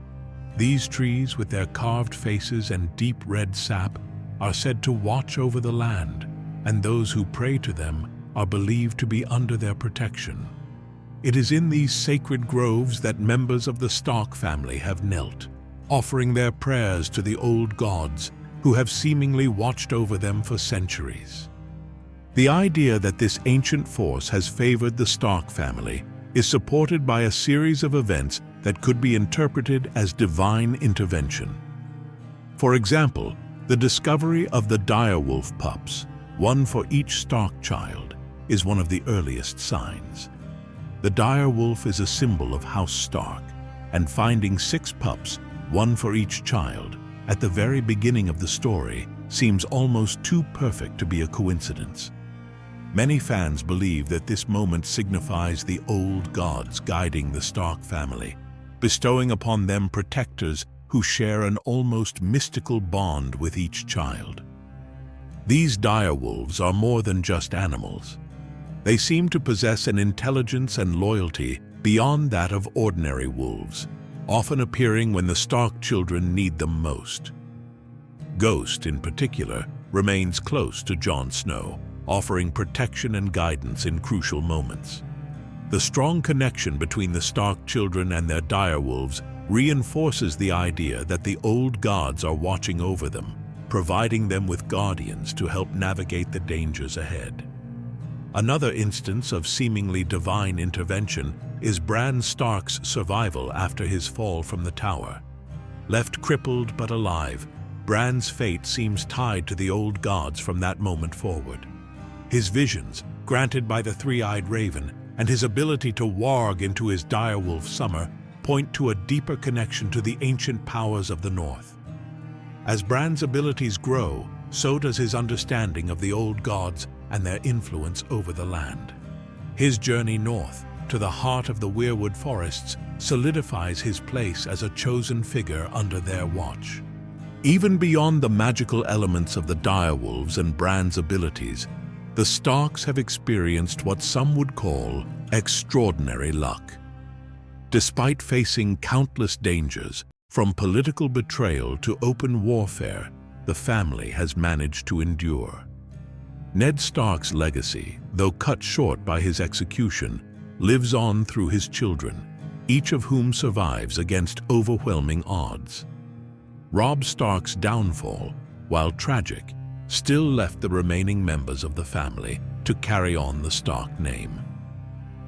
These trees, with their carved faces and deep red sap, are said to watch over the land, and those who pray to them are believed to be under their protection. It is in these sacred groves that members of the Stark family have knelt, offering their prayers to the old gods who have seemingly watched over them for centuries. The idea that this ancient force has favored the Stark family is supported by a series of events that could be interpreted as divine intervention. For example, the discovery of the direwolf pups, one for each Stark child, is one of the earliest signs. The direwolf is a symbol of House Stark, and finding 6 pups, one for each child, at the very beginning of the story seems almost too perfect to be a coincidence. Many fans believe that this moment signifies the old gods guiding the Stark family, bestowing upon them protectors who share an almost mystical bond with each child. These direwolves are more than just animals. They seem to possess an intelligence and loyalty beyond that of ordinary wolves, often appearing when the Stark children need them most. Ghost, in particular, remains close to Jon Snow, offering protection and guidance in crucial moments. The strong connection between the Stark children and their direwolves reinforces the idea that the old gods are watching over them, providing them with guardians to help navigate the dangers ahead. Another instance of seemingly divine intervention is Bran Stark's survival after his fall from the tower. Left crippled but alive, Bran's fate seems tied to the old gods from that moment forward. His visions, granted by the three-eyed raven, and his ability to warg into his direwolf summer point to a deeper connection to the ancient powers of the North. As Bran's abilities grow, so does his understanding of the old gods and their influence over the land. His journey north, to the heart of the weirwood forests, solidifies his place as a chosen figure under their watch. Even beyond the magical elements of the direwolves and Bran's abilities, the Starks have experienced what some would call extraordinary luck. Despite facing countless dangers, from political betrayal to open warfare, the family has managed to endure. Ned Stark's legacy, though cut short by his execution, lives on through his children, each of whom survives against overwhelming odds. Robb Stark's downfall, while tragic, still left the remaining members of the family to carry on the Stark name.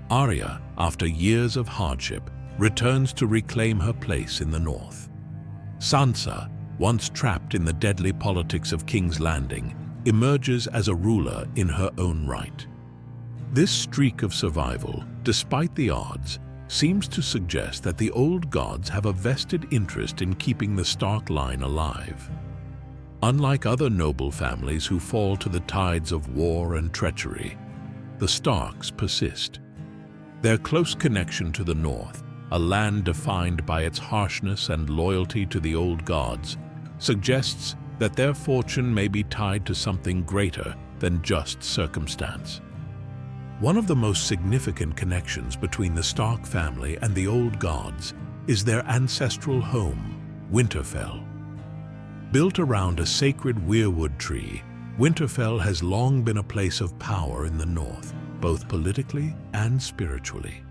Arya, after years of hardship, returns to reclaim her place in the North. Sansa, once trapped in the deadly politics of King's Landing, emerges as a ruler in her own right. This streak of survival, despite the odds, seems to suggest that the old gods have a vested interest in keeping the Stark line alive. Unlike other noble families who fall to the tides of war and treachery, the Starks persist. Their close connection to the North, a land defined by its harshness and loyalty to the old gods, suggests that their fortune may be tied to something greater than just circumstance. One of the most significant connections between the Stark family and the old gods is their ancestral home, Winterfell. Built around a sacred weirwood tree, Winterfell has long been a place of power in the North, both politically and spiritually.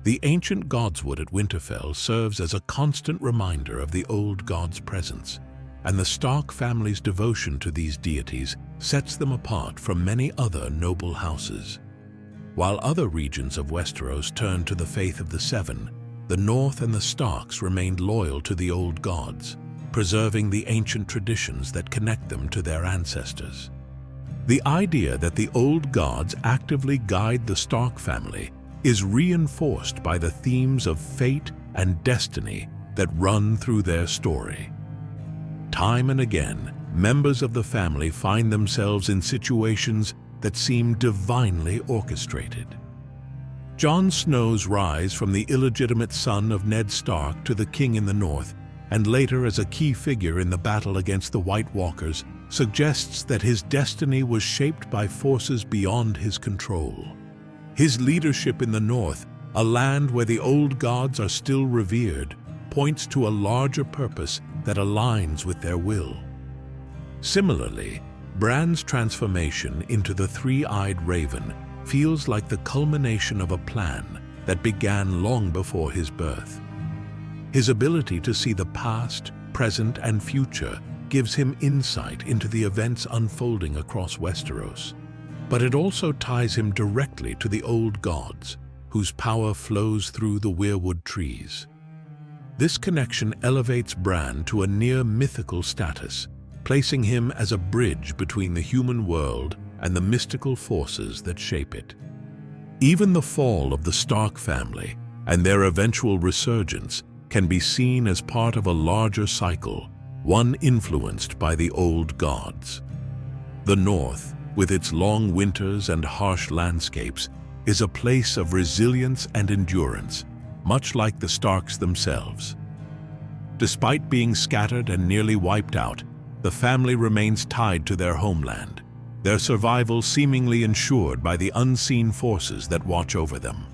The ancient godswood at Winterfell serves as a constant reminder of the old gods' presence, and the Stark family's devotion to these deities sets them apart from many other noble houses. While other regions of Westeros turned to the faith of the Seven, the North and the Starks remained loyal to the old gods, preserving the ancient traditions that connect them to their ancestors. The idea that the old gods actively guide the Stark family is reinforced by the themes of fate and destiny that run through their story. Time and again, members of the family find themselves in situations that seem divinely orchestrated. Jon Snow's rise from the illegitimate son of Ned Stark to the king in the North, and later as a key figure in the battle against the White Walkers, suggests that his destiny was shaped by forces beyond his control. His leadership in the North, a land where the old gods are still revered, points to a larger purpose that aligns with their will. Similarly, Bran's transformation into the three-eyed raven feels like the culmination of a plan that began long before his birth. His ability to see the past, present, and future gives him insight into the events unfolding across Westeros. But it also ties him directly to the old gods, whose power flows through the weirwood trees. This connection elevates Bran to a near-mythical status, placing him as a bridge between the human world and the mystical forces that shape it. Even the fall of the Stark family and their eventual resurgence can be seen as part of a larger cycle, one influenced by the old gods. The North, with its long winters and harsh landscapes, is a place of resilience and endurance, much like the Starks themselves. Despite being scattered and nearly wiped out, the family remains tied to their homeland, their survival seemingly ensured by the unseen forces that watch over them.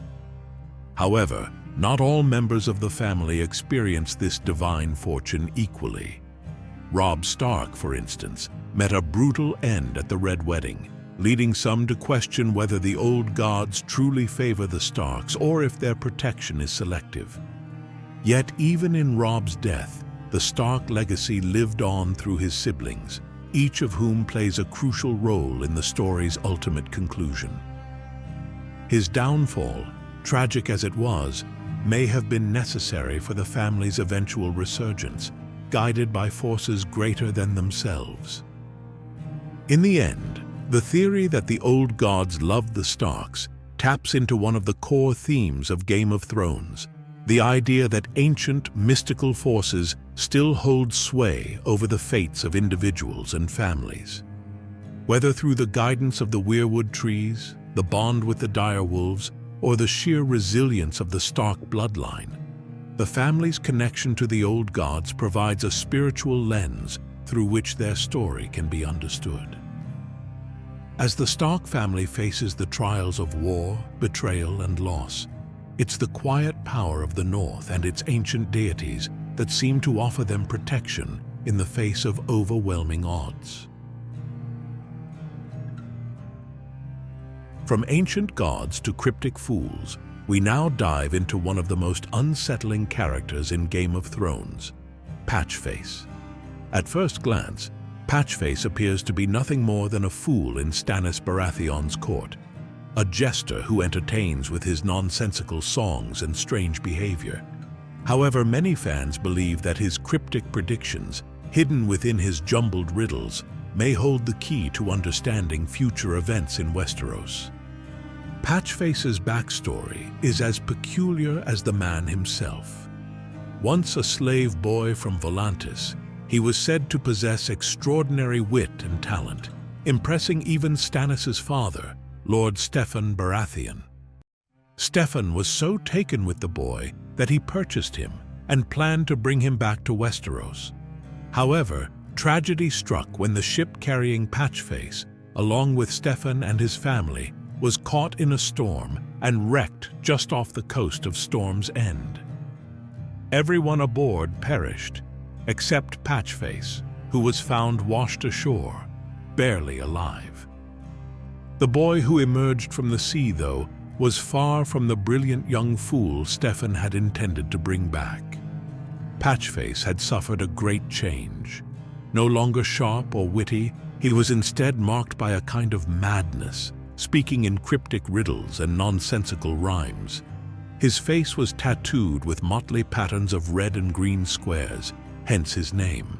However, not all members of the family experience this divine fortune equally. Robb Stark, for instance, met a brutal end at the Red Wedding, leading some to question whether the old gods truly favor the Starks or if their protection is selective. Yet even in Robb's death, the Stark legacy lived on through his siblings, each of whom plays a crucial role in the story's ultimate conclusion. His downfall, tragic as it was, may have been necessary for the family's eventual resurgence, guided by forces greater than themselves. In the end, The theory that the old gods loved the Starks taps into one of the core themes of Game of Thrones, the idea that ancient, mystical forces still hold sway over the fates of individuals and families. Whether through the guidance of the weirwood trees, the bond with the direwolves, or the sheer resilience of the Stark bloodline, the family's connection to the old gods provides a spiritual lens through which their story can be understood. As the Stark family faces the trials of war, betrayal, and loss, it's the quiet power of the North and its ancient deities that seem to offer them protection in the face of overwhelming odds. From ancient gods to cryptic fools, we now dive into one of the most unsettling characters in Game of Thrones, Patchface. At first glance, Patchface appears to be nothing more than a fool in Stannis Baratheon's court, a jester who entertains with his nonsensical songs and strange behavior. However, many fans believe that his cryptic predictions, hidden within his jumbled riddles, may hold the key to understanding future events in Westeros. Patchface's backstory is as peculiar as the man himself. Once a slave boy from Volantis, he was said to possess extraordinary wit and talent, impressing even Stannis' father, Lord Steffon Baratheon. Steffon was so taken with the boy that he purchased him and planned to bring him back to Westeros. However, tragedy struck when the ship carrying Patchface, along with Steffon and his family, was caught in a storm and wrecked just off the coast of Storm's End. Everyone aboard perished, except Patchface, who was found washed ashore, barely alive. The boy who emerged from the sea, though, was far from the brilliant young fool Steffon had intended to bring back. Patchface had suffered a great change. No longer sharp or witty, he was instead marked by a kind of madness, speaking in cryptic riddles and nonsensical rhymes. His face was tattooed with motley patterns of red and green squares, hence his name.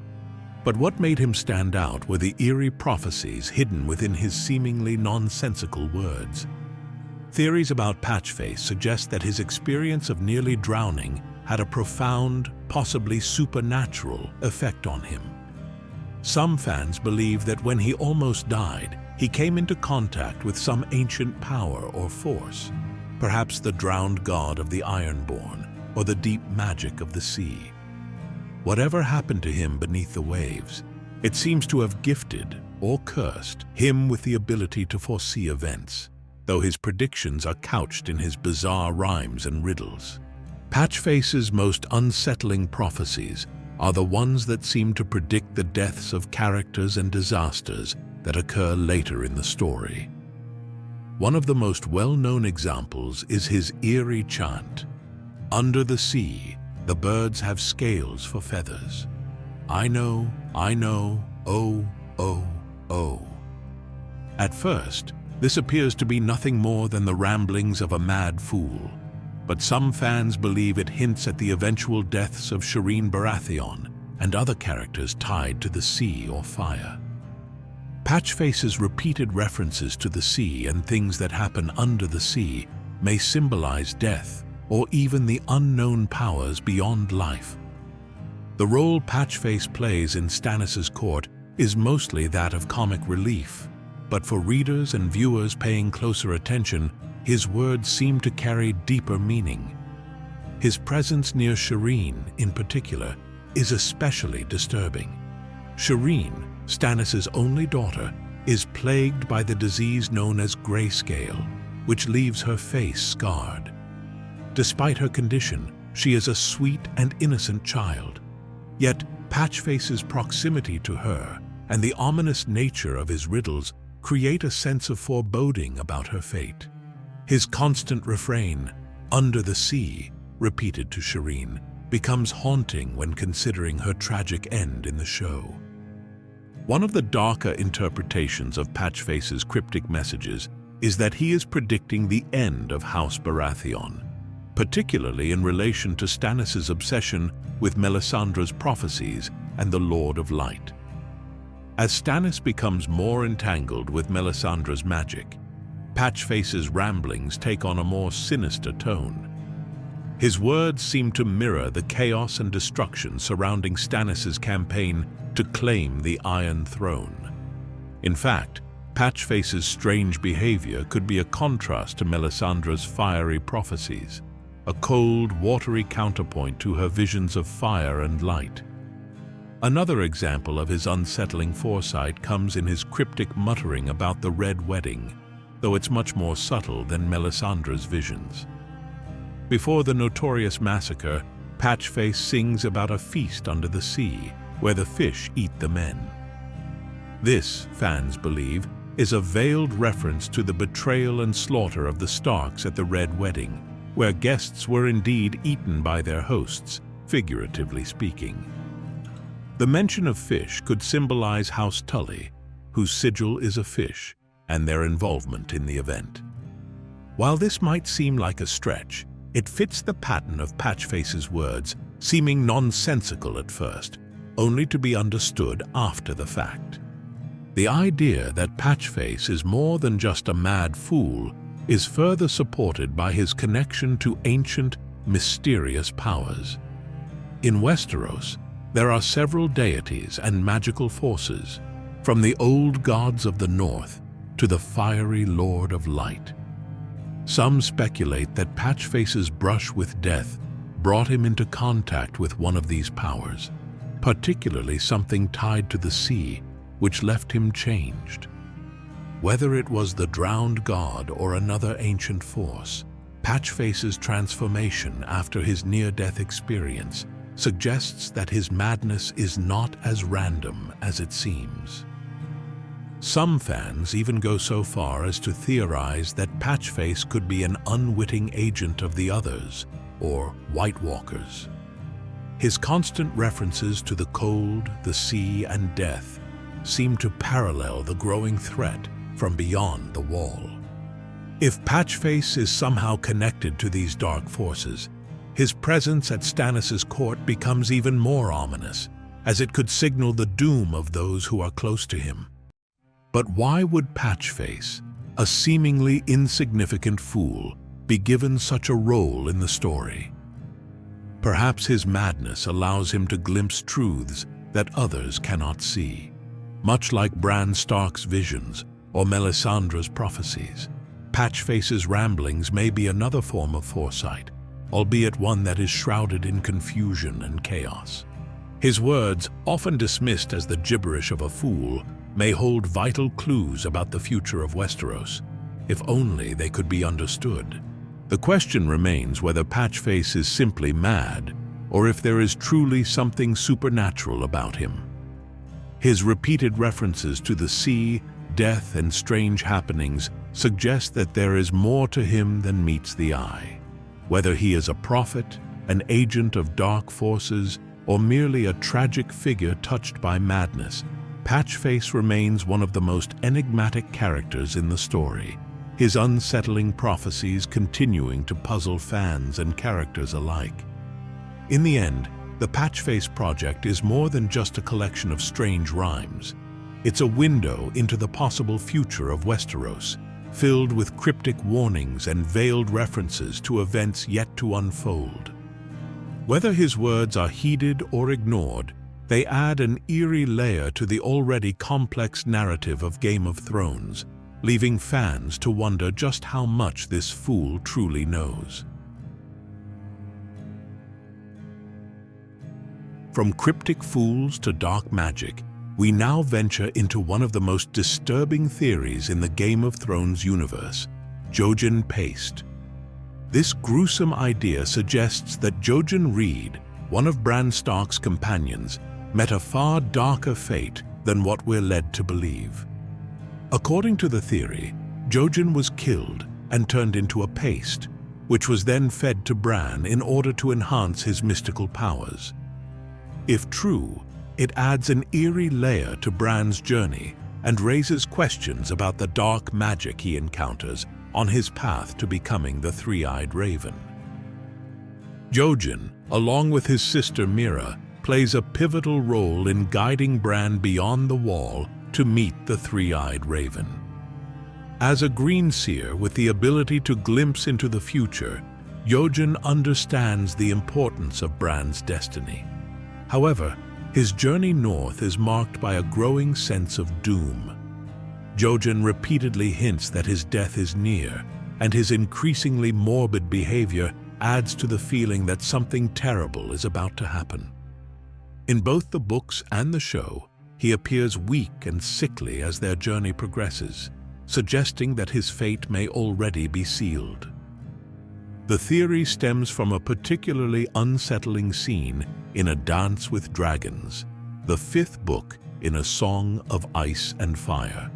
But what made him stand out were the eerie prophecies hidden within his seemingly nonsensical words. Theories about Patchface suggest that his experience of nearly drowning had a profound, possibly supernatural, effect on him. Some fans believe that when he almost died, he came into contact with some ancient power or force, perhaps the drowned god of the Ironborn or the deep magic of the sea. Whatever happened to him beneath the waves, it seems to have gifted, or cursed, him with the ability to foresee events, though his predictions are couched in his bizarre rhymes and riddles. Patchface's most unsettling prophecies are the ones that seem to predict the deaths of characters and disasters that occur later in the story. One of the most well-known examples is his eerie chant, "Under the sea, the birds have scales for feathers. I know, oh, oh, oh." At first, this appears to be nothing more than the ramblings of a mad fool, but some fans believe it hints at the eventual deaths of Shireen Baratheon and other characters tied to the sea or fire. Patchface's repeated references to the sea and things that happen under the sea may symbolize death or even the unknown powers beyond life. The role Patchface plays in Stannis' court is mostly that of comic relief, but for readers and viewers paying closer attention, his words seem to carry deeper meaning. His presence near Shireen, in particular, is especially disturbing. Shireen, Stannis' only daughter, is plagued by the disease known as grayscale, which leaves her face scarred. Despite her condition, she is a sweet and innocent child. Yet Patchface's proximity to her and the ominous nature of his riddles create a sense of foreboding about her fate. His constant refrain, "Under the sea," repeated to Shireen, becomes haunting when considering her tragic end in the show. One of the darker interpretations of Patchface's cryptic messages is that he is predicting the end of House Baratheon, particularly in relation to Stannis' obsession with Melisandre's prophecies and the Lord of Light. As Stannis becomes more entangled with Melisandre's magic, Patchface's ramblings take on a more sinister tone. His words seem to mirror the chaos and destruction surrounding Stannis's campaign to claim the Iron Throne. In fact, Patchface's strange behavior could be a contrast to Melisandre's fiery prophecies, a cold, watery counterpoint to her visions of fire and light. Another example of his unsettling foresight comes in his cryptic muttering about the Red Wedding, though it's much more subtle than Melisandre's visions. Before the notorious massacre, Patchface sings about a feast under the sea, where the fish eat the men. This, fans believe, is a veiled reference to the betrayal and slaughter of the Starks at the Red Wedding, where guests were indeed eaten by their hosts, figuratively speaking. The mention of fish could symbolize House Tully, whose sigil is a fish, and their involvement in the event. While this might seem like a stretch, it fits the pattern of Patchface's words, seeming nonsensical at first, only to be understood after the fact. The idea that Patchface is more than just a mad fool is further supported by his connection to ancient, mysterious powers. In Westeros, there are several deities and magical forces, from the old gods of the north to the fiery Lord of Light. Some speculate that Patchface's brush with death brought him into contact with one of these powers, particularly something tied to the sea, which left him changed. Whether it was the drowned god or another ancient force, Patchface's transformation after his near-death experience suggests that his madness is not as random as it seems. Some fans even go so far as to theorize that Patchface could be an unwitting agent of the Others, or White Walkers. His constant references to the cold, the sea, and death seem to parallel the growing threat from beyond the Wall. If Patchface is somehow connected to these dark forces, his presence at Stannis' court becomes even more ominous, as it could signal the doom of those who are close to him. But why would Patchface, a seemingly insignificant fool, be given such a role in the story? Perhaps his madness allows him to glimpse truths that others cannot see, much like Bran Stark's visions or Melisandre's prophecies. Patchface's ramblings may be another form of foresight, albeit one that is shrouded in confusion and chaos. His words, often dismissed as the gibberish of a fool, may hold vital clues about the future of Westeros, if only they could be understood. The question remains whether Patchface is simply mad, or if there is truly something supernatural about him. His repeated references to the sea, death, and strange happenings suggest that there is more to him than meets the eye. Whether he is a prophet, an agent of dark forces, or merely a tragic figure touched by madness, Patchface remains one of the most enigmatic characters in the story, his unsettling prophecies continuing to puzzle fans and characters alike. In the end, the Patchface Project is more than just a collection of strange rhymes. It's a window into the possible future of Westeros, filled with cryptic warnings and veiled references to events yet to unfold. Whether his words are heeded or ignored, they add an eerie layer to the already complex narrative of Game of Thrones, leaving fans to wonder just how much this fool truly knows. From cryptic fools to dark magic, we now venture into one of the most disturbing theories in the Game of Thrones universe, Jojen Face. This gruesome idea suggests that Jojen Reed, one of Bran Stark's companions, met a far darker fate than what we're led to believe. According to the theory, Jojen was killed and turned into a paste, which was then fed to Bran in order to enhance his mystical powers. If true, it adds an eerie layer to Bran's journey and raises questions about the dark magic he encounters on his path to becoming the Three-Eyed Raven. Jojen, along with his sister Mira, plays a pivotal role in guiding Bran beyond the wall to meet the three-eyed raven. As a green seer with the ability to glimpse into the future, Jojen understands the importance of Bran's destiny. However, his journey north is marked by a growing sense of doom. Jojen repeatedly hints that his death is near, and his increasingly morbid behavior adds to the feeling that something terrible is about to happen. In both the books and the show, he appears weak and sickly as their journey progresses, suggesting that his fate may already be sealed. The theory stems from a particularly unsettling scene in A Dance with Dragons, the fifth book in A Song of Ice and Fire.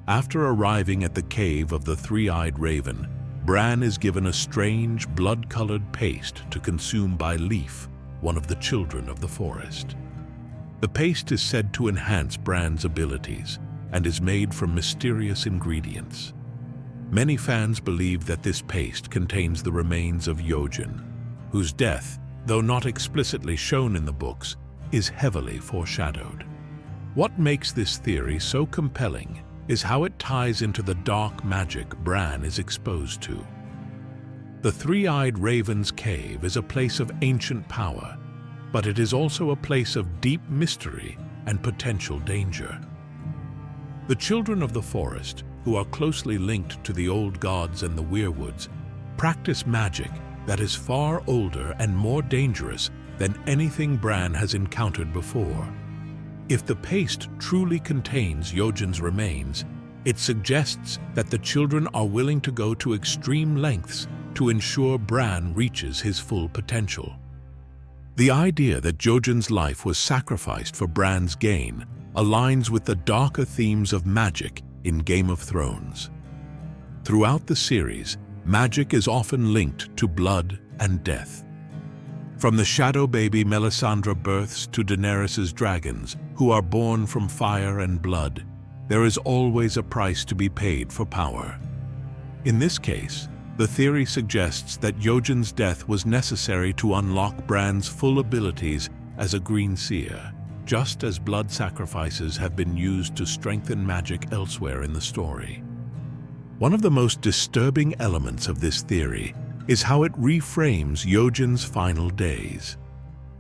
After arriving at the cave of the three-eyed raven, Bran is given a strange, blood-colored paste to consume by Leaf, one of the children of the forest. The paste is said to enhance Bran's abilities and is made from mysterious ingredients. Many fans believe that this paste contains the remains of Jojen, whose death, though not explicitly shown in the books, is heavily foreshadowed. What makes this theory so compelling is how it ties into the dark magic Bran is exposed to. The Three-Eyed Raven's cave is a place of ancient power, but it is also a place of deep mystery and potential danger. The children of the forest, who are closely linked to the old gods and the weirwoods, practice magic that is far older and more dangerous than anything Bran has encountered before. If the paste truly contains Jojen's remains, it suggests that the children are willing to go to extreme lengths to ensure Bran reaches his full potential. The idea that Jojen's life was sacrificed for Bran's gain aligns with the darker themes of magic in Game of Thrones. Throughout the series, magic is often linked to blood and death. From the shadow baby Melisandre births to Daenerys' dragons, who are born from fire and blood, there is always a price to be paid for power. In this case, the theory suggests that Jojen's death was necessary to unlock Bran's full abilities as a green seer, just as blood sacrifices have been used to strengthen magic elsewhere in the story. One of the most disturbing elements of this theory is how it reframes Jojen's final days.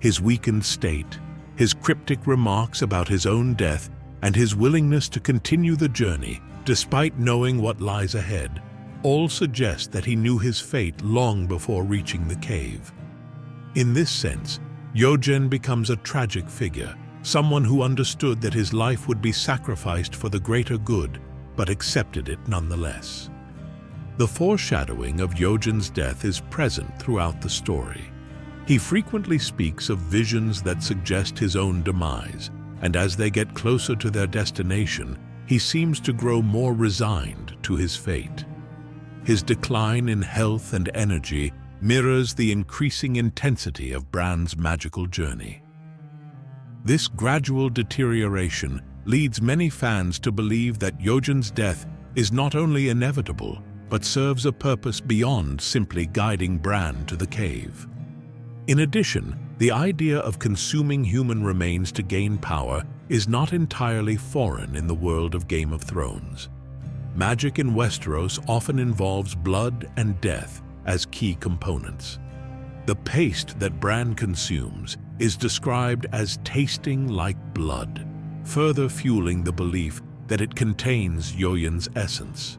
His weakened state, his cryptic remarks about his own death, and his willingness to continue the journey despite knowing what lies ahead, all suggest that he knew his fate long before reaching the cave. In this sense, Jojen becomes a tragic figure, someone who understood that his life would be sacrificed for the greater good, but accepted it nonetheless. The foreshadowing of Jojen's death is present throughout the story. He frequently speaks of visions that suggest his own demise, and as they get closer to their destination, he seems to grow more resigned to his fate. His decline in health and energy mirrors the increasing intensity of Bran's magical journey. This gradual deterioration leads many fans to believe that Jojen's death is not only inevitable, but serves a purpose beyond simply guiding Bran to the cave. In addition, the idea of consuming human remains to gain power is not entirely foreign in the world of Game of Thrones. Magic in Westeros often involves blood and death as key components. The paste that Bran consumes is described as tasting like blood, further fueling the belief that it contains Jojen's essence.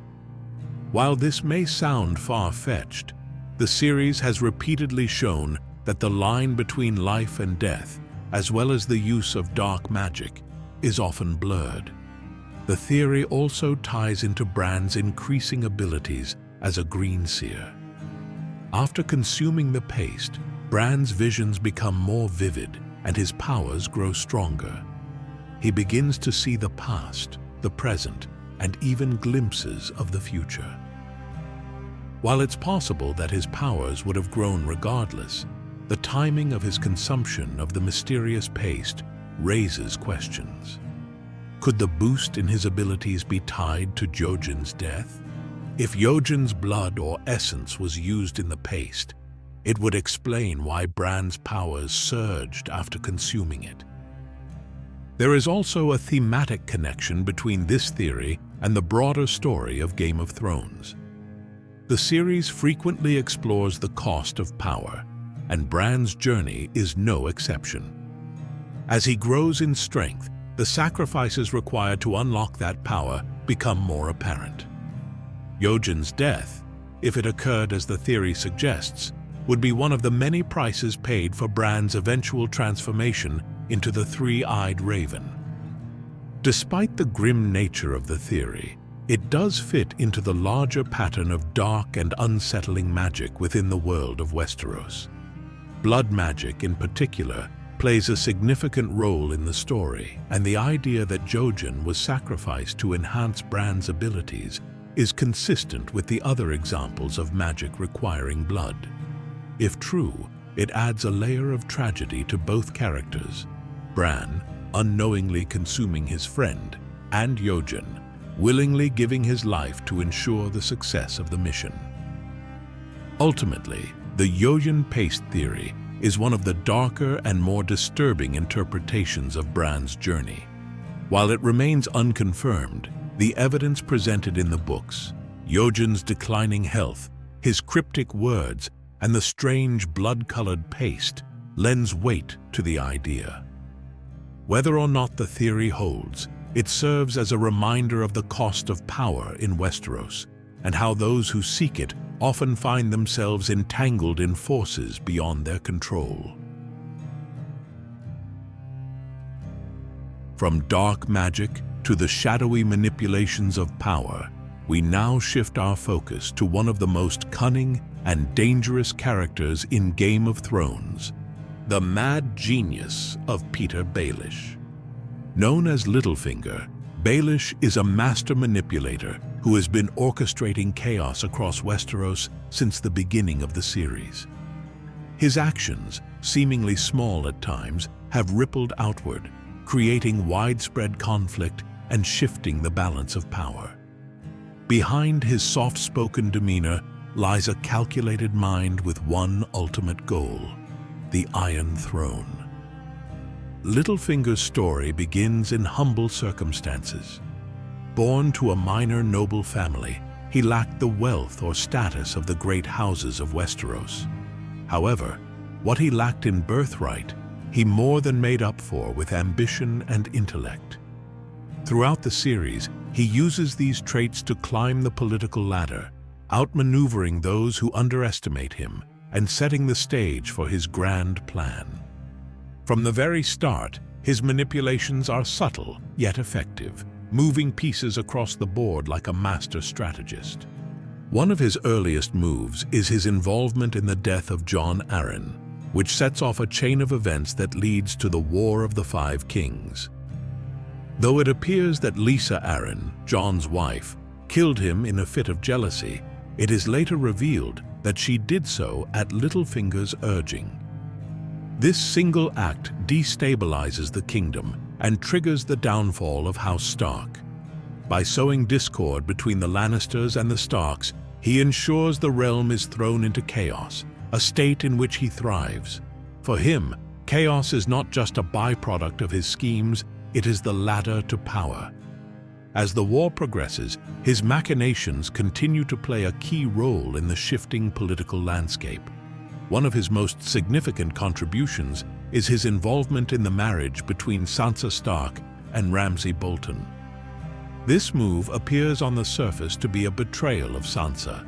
While this may sound far-fetched, the series has repeatedly shown that the line between life and death, as well as the use of dark magic, is often blurred. The theory also ties into Bran's increasing abilities as a green seer. After consuming the paste, Bran's visions become more vivid and his powers grow stronger. He begins to see the past, the present, and even glimpses of the future. While it's possible that his powers would have grown regardless, the timing of his consumption of the mysterious paste raises questions. Could the boost in his abilities be tied to Jojen's death? If Jojen's blood or essence was used in the paste, It would explain why Bran's powers surged after consuming it. There is also a thematic connection between this theory and the broader story of Game of Thrones. The series frequently explores the cost of power, and Bran's journey is no exception. As he grows in strength, the sacrifices required to unlock that power become more apparent. Jojen's death, if it occurred as the theory suggests, would be one of the many prices paid for Bran's eventual transformation into the three-eyed raven. Despite the grim nature of the theory, it does fit into the larger pattern of dark and unsettling magic within the world of Westeros. Blood magic, in particular, plays a significant role in the story, and the idea that Jojen was sacrificed to enhance Bran's abilities is consistent with the other examples of magic requiring blood. If true, it adds a layer of tragedy to both characters, Bran unknowingly consuming his friend, and Jojen willingly giving his life to ensure the success of the mission. Ultimately, the Jojen Face theory is one of the darker and more disturbing interpretations of Bran's journey. While it remains unconfirmed, the evidence presented in the books, Jojen's declining health, his cryptic words, and the strange blood-colored paste lends weight to the idea. Whether or not the theory holds, it serves as a reminder of the cost of power in Westeros and how those who seek it often find themselves entangled in forces beyond their control. From dark magic to the shadowy manipulations of power, we now shift our focus to one of the most cunning and dangerous characters in Game of Thrones, the mad genius of Petyr Baelish. Known as Littlefinger, Baelish is a master manipulator who has been orchestrating chaos across Westeros since the beginning of the series. His actions, seemingly small at times, have rippled outward, creating widespread conflict and shifting the balance of power. Behind his soft-spoken demeanor lies a calculated mind with one ultimate goal: the Iron Throne. Littlefinger's story begins in humble circumstances. Born to a minor noble family, he lacked the wealth or status of the great houses of Westeros. However, what he lacked in birthright, he more than made up for with ambition and intellect. Throughout the series, he uses these traits to climb the political ladder, outmaneuvering those who underestimate him and setting the stage for his grand plan. From the very start, his manipulations are subtle yet effective, moving pieces across the board like a master strategist. One of his earliest moves is his involvement in the death of Jon Arryn, which sets off a chain of events that leads to the War of the Five Kings. Though it appears that Lysa Arryn, Jon's wife, killed him in a fit of jealousy, it is later revealed that she did so at Littlefinger's urging. This single act destabilizes the kingdom and triggers the downfall of House Stark. By sowing discord between the Lannisters and the Starks, he ensures the realm is thrown into chaos, a state in which he thrives. For him, chaos is not just a byproduct of his schemes, it is the ladder to power. As the war progresses, his machinations continue to play a key role in the shifting political landscape. One of his most significant contributions is his involvement in the marriage between Sansa Stark and Ramsay Bolton. This move appears on the surface to be a betrayal of Sansa,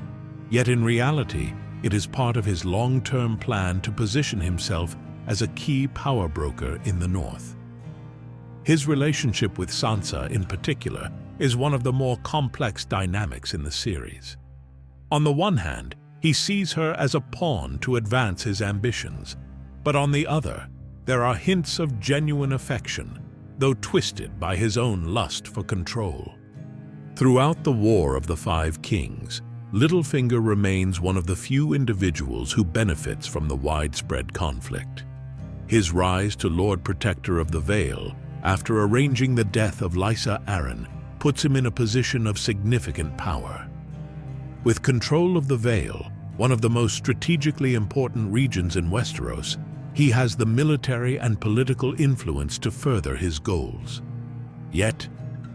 yet in reality, it is part of his long-term plan to position himself as a key power broker in the North. His relationship with Sansa, in particular, is one of the more complex dynamics in the series. On the one hand, he sees her as a pawn to advance his ambitions, but on the other, there are hints of genuine affection, though twisted by his own lust for control. Throughout the War of the Five Kings, Littlefinger remains one of the few individuals who benefits from the widespread conflict. His rise to Lord Protector of the Vale, after arranging the death of Lysa Arryn, puts him in a position of significant power. With control of the Vale, one of the most strategically important regions in Westeros, he has the military and political influence to further his goals. Yet,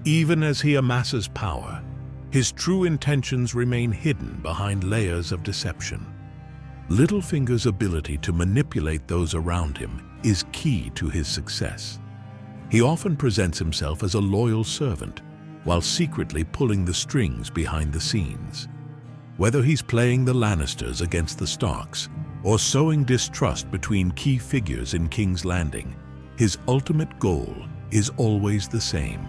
even as he amasses power, his true intentions remain hidden behind layers of deception. Littlefinger's ability to manipulate those around him is key to his success. He often presents himself as a loyal servant, while secretly pulling the strings behind the scenes. Whether he's playing the Lannisters against the Starks, or sowing distrust between key figures in King's Landing, his ultimate goal is always the same: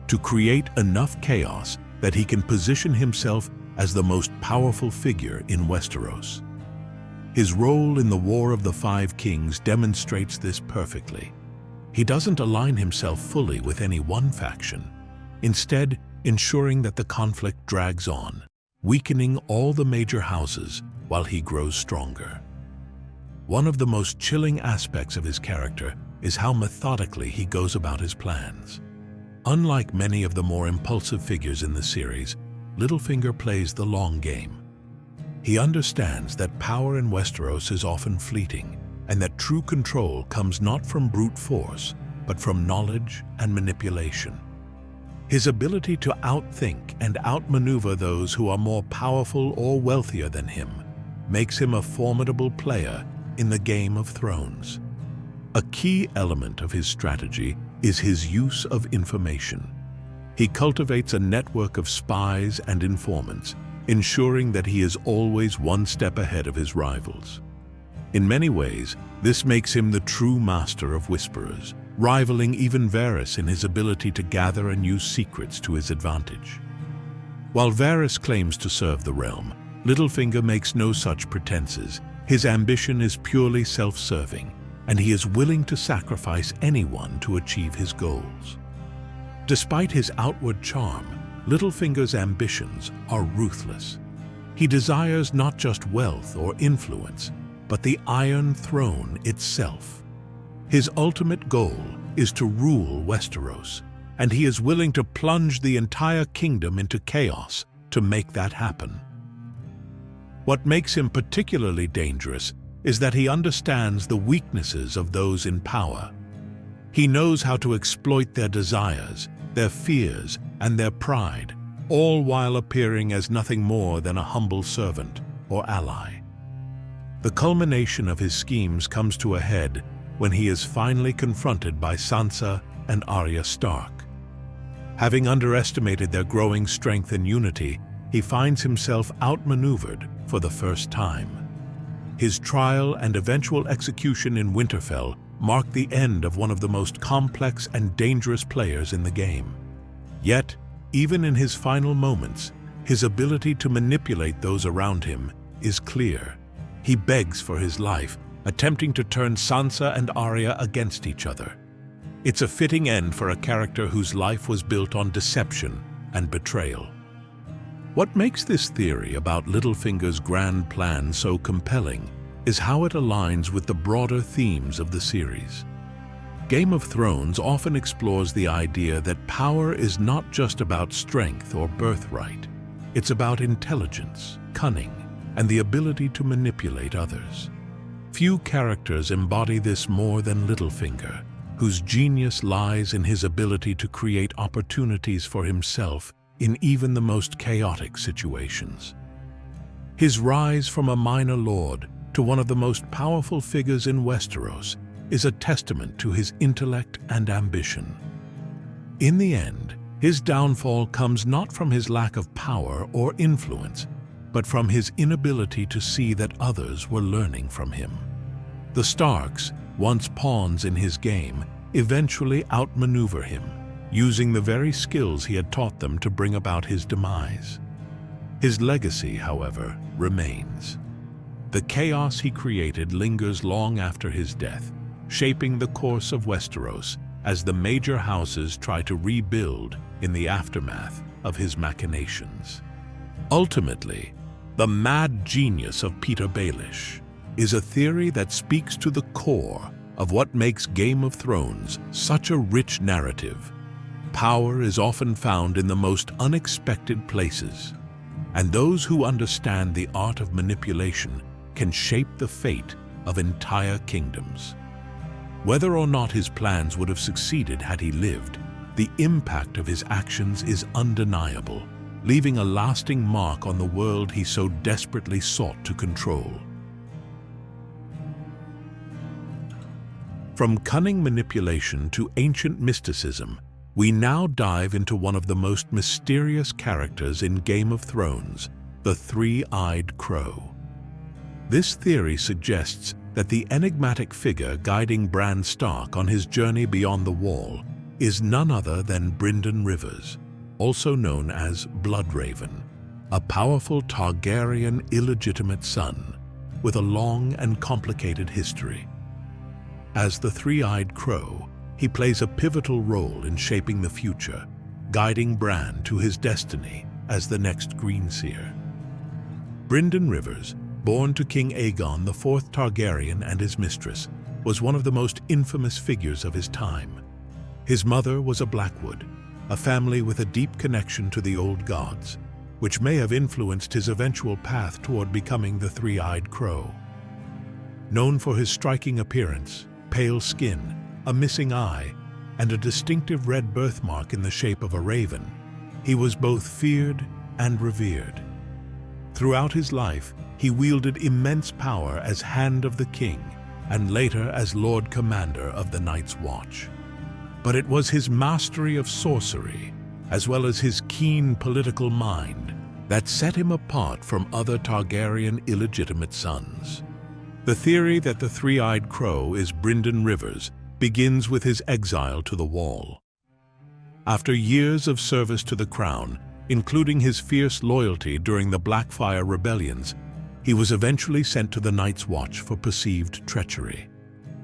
to create enough chaos that he can position himself as the most powerful figure in Westeros. His role in the War of the Five Kings demonstrates this perfectly. He doesn't align himself fully with any one faction, instead ensuring that the conflict drags on, weakening all the major houses while he grows stronger. One of the most chilling aspects of his character is how methodically he goes about his plans. Unlike many of the more impulsive figures in the series, Littlefinger plays the long game. He understands that power in Westeros is often fleeting, and that true control comes not from brute force, but from knowledge and manipulation. His ability to outthink and outmaneuver those who are more powerful or wealthier than him makes him a formidable player in the Game of Thrones. A key element of his strategy is his use of information. He cultivates a network of spies and informants, ensuring that he is always one step ahead of his rivals. In many ways, this makes him the true master of whisperers, rivaling even Varys in his ability to gather and use secrets to his advantage. While Varys claims to serve the realm, Littlefinger makes no such pretenses. His ambition is purely self-serving, and he is willing to sacrifice anyone to achieve his goals. Despite his outward charm, Littlefinger's ambitions are ruthless. He desires not just wealth or influence, but the Iron Throne itself. His ultimate goal is to rule Westeros, and he is willing to plunge the entire kingdom into chaos to make that happen. What makes him particularly dangerous is that he understands the weaknesses of those in power. He knows how to exploit their desires, their fears, and their pride, all while appearing as nothing more than a humble servant or ally. The culmination of his schemes comes to a head when he is finally confronted by Sansa and Arya Stark. Having underestimated their growing strength and unity, he finds himself outmaneuvered for the first time. His trial and eventual execution in Winterfell marked the end of one of the most complex and dangerous players in the game. Yet, even in his final moments, his ability to manipulate those around him is clear. He begs for his life, attempting to turn Sansa and Arya against each other. It's a fitting end for a character whose life was built on deception and betrayal. What makes this theory about Littlefinger's grand plan so compelling is how it aligns with the broader themes of the series. Game of Thrones often explores the idea that power is not just about strength or birthright. It's about intelligence, cunning, and the ability to manipulate others. Few characters embody this more than Littlefinger, whose genius lies in his ability to create opportunities for himself in even the most chaotic situations. His rise from a minor lord to one of the most powerful figures in Westeros is a testament to his intellect and ambition. In the end, his downfall comes not from his lack of power or influence, but from his inability to see that others were learning from him. The Starks, once pawns in his game, eventually outmaneuver him, using the very skills he had taught them to bring about his demise. His legacy, however, remains. The chaos he created lingers long after his death, shaping the course of Westeros as the major houses try to rebuild in the aftermath of his machinations. Ultimately, the mad genius of Petyr Baelish is a theory that speaks to the core of what makes Game of Thrones such a rich narrative. Power is often found in the most unexpected places. and those who understand the art of manipulation can shape the fate of entire kingdoms. Whether or not his plans would have succeeded had he lived, the impact of his actions is undeniable, leaving a lasting mark on the world he so desperately sought to control. From cunning manipulation to ancient mysticism, we now dive into one of the most mysterious characters in Game of Thrones, the Three-Eyed Crow. This theory suggests that the enigmatic figure guiding Bran Stark on his journey beyond the Wall is none other than Brynden Rivers, also known as Bloodraven, a powerful Targaryen illegitimate son with a long and complicated history. As the Three-Eyed Crow, he plays a pivotal role in shaping the future, guiding Bran to his destiny as the next Greenseer. Brynden Rivers, born to King Aegon IV Targaryen and his mistress, was one of the most infamous figures of his time. His mother was a Blackwood, a family with a deep connection to the old gods, which may have influenced his eventual path toward becoming the Three-Eyed Crow. Known for his striking appearance, pale skin, a missing eye, and a distinctive red birthmark in the shape of a raven, he was both feared and revered. Throughout his life, he wielded immense power as Hand of the King and later as Lord Commander of the Night's Watch. But it was his mastery of sorcery, as well as his keen political mind, that set him apart from other Targaryen illegitimate sons. The theory that the Three-Eyed Crow is Brynden Rivers begins with his exile to the Wall. After years of service to the crown, including his fierce loyalty during the Blackfyre rebellions, he was eventually sent to the Night's Watch for perceived treachery.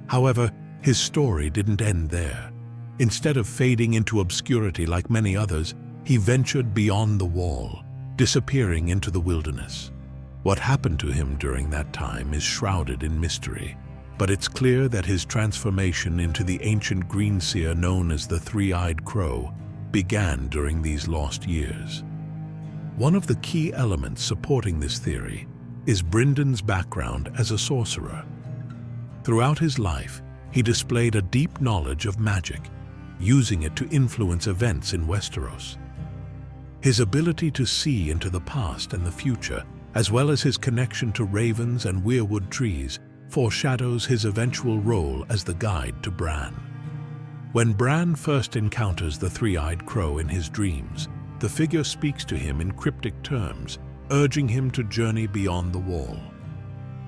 However, his story didn't end there. Instead of fading into obscurity like many others, he ventured beyond the Wall, disappearing into the wilderness. What happened to him during that time is shrouded in mystery, but it's clear that his transformation into the ancient Greenseer known as the Three-Eyed Crow began during these lost years. One of the key elements supporting this theory is Brynden's background as a sorcerer. Throughout his life, he displayed a deep knowledge of magic, using it to influence events in Westeros. His ability to see into the past and the future, as well as his connection to ravens and weirwood trees, foreshadows his eventual role as the guide to Bran. When Bran first encounters the Three-Eyed Crow in his dreams, the figure speaks to him in cryptic terms, urging him to journey beyond the Wall.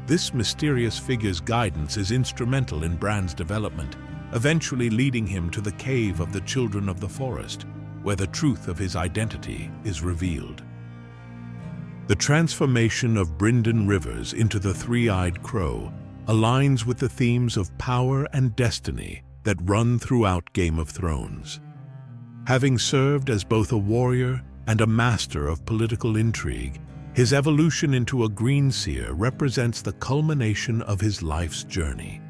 This mysterious figure's guidance is instrumental in Bran's development, eventually leading him to the Cave of the Children of the Forest, where the truth of his identity is revealed. The transformation of Brynden Rivers into the Three-Eyed Crow aligns with the themes of power and destiny that run throughout Game of Thrones. Having served as both a warrior and a master of political intrigue, his evolution into a Greenseer represents the culmination of his life's journey.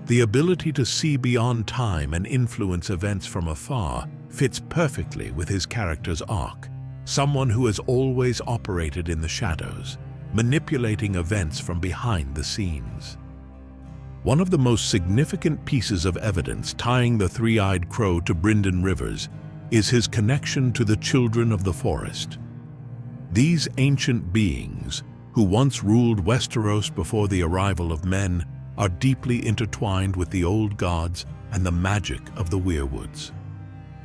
The ability to see beyond time and influence events from afar fits perfectly with his character's arc, someone who has always operated in the shadows, manipulating events from behind the scenes. One of the most significant pieces of evidence tying the Three-Eyed Crow to Brynden Rivers is his connection to the Children of the Forest. These ancient beings, who once ruled Westeros before the arrival of men, are deeply intertwined with the old gods and the magic of the weirwoods.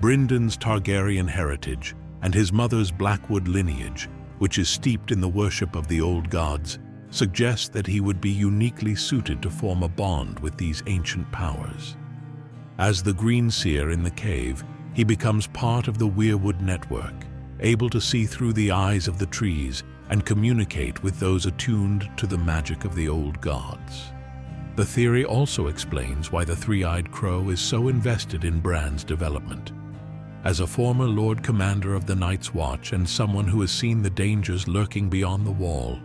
Brynden's Targaryen heritage and his mother's Blackwood lineage, which is steeped in the worship of the old gods, suggests that he would be uniquely suited to form a bond with these ancient powers. As the Greenseer in the cave, he becomes part of the weirwood network, able to see through the eyes of the trees and communicate with those attuned to the magic of the old gods. The theory also explains why the Three-Eyed Crow is so invested in Bran's development. As a former Lord Commander of the Night's Watch and someone who has seen the dangers lurking beyond the Wall,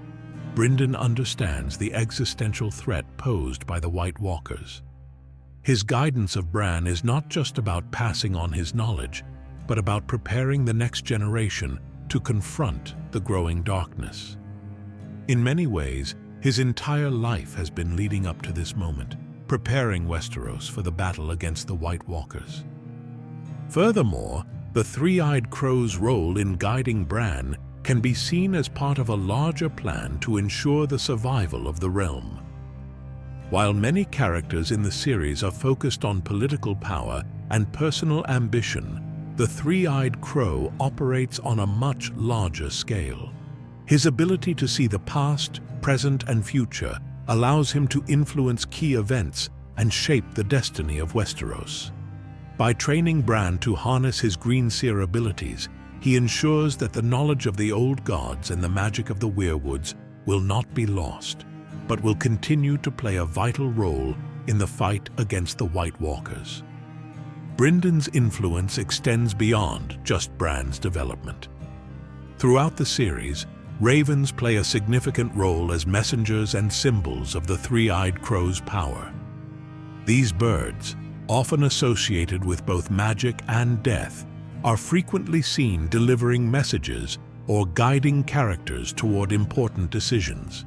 Brynden understands the existential threat posed by the White Walkers. His guidance of Bran is not just about passing on his knowledge, but about preparing the next generation to confront the growing darkness. In many ways, his entire life has been leading up to this moment, preparing Westeros for the battle against the White Walkers. Furthermore, the Three-Eyed Crow's role in guiding Bran can be seen as part of a larger plan to ensure the survival of the realm. While many characters in the series are focused on political power and personal ambition, the Three-Eyed Crow operates on a much larger scale. His ability to see the past, present, and future allows him to influence key events and shape the destiny of Westeros. By training Bran to harness his Green Seer abilities, he ensures that the knowledge of the old gods and the magic of the weirwoods will not be lost, but will continue to play a vital role in the fight against the White Walkers. Bryndon's influence extends beyond just Bran's development. Throughout the series, ravens play a significant role as messengers and symbols of the Three-Eyed Crow's power. These birds, often associated with both magic and death, are frequently seen delivering messages or guiding characters toward important decisions.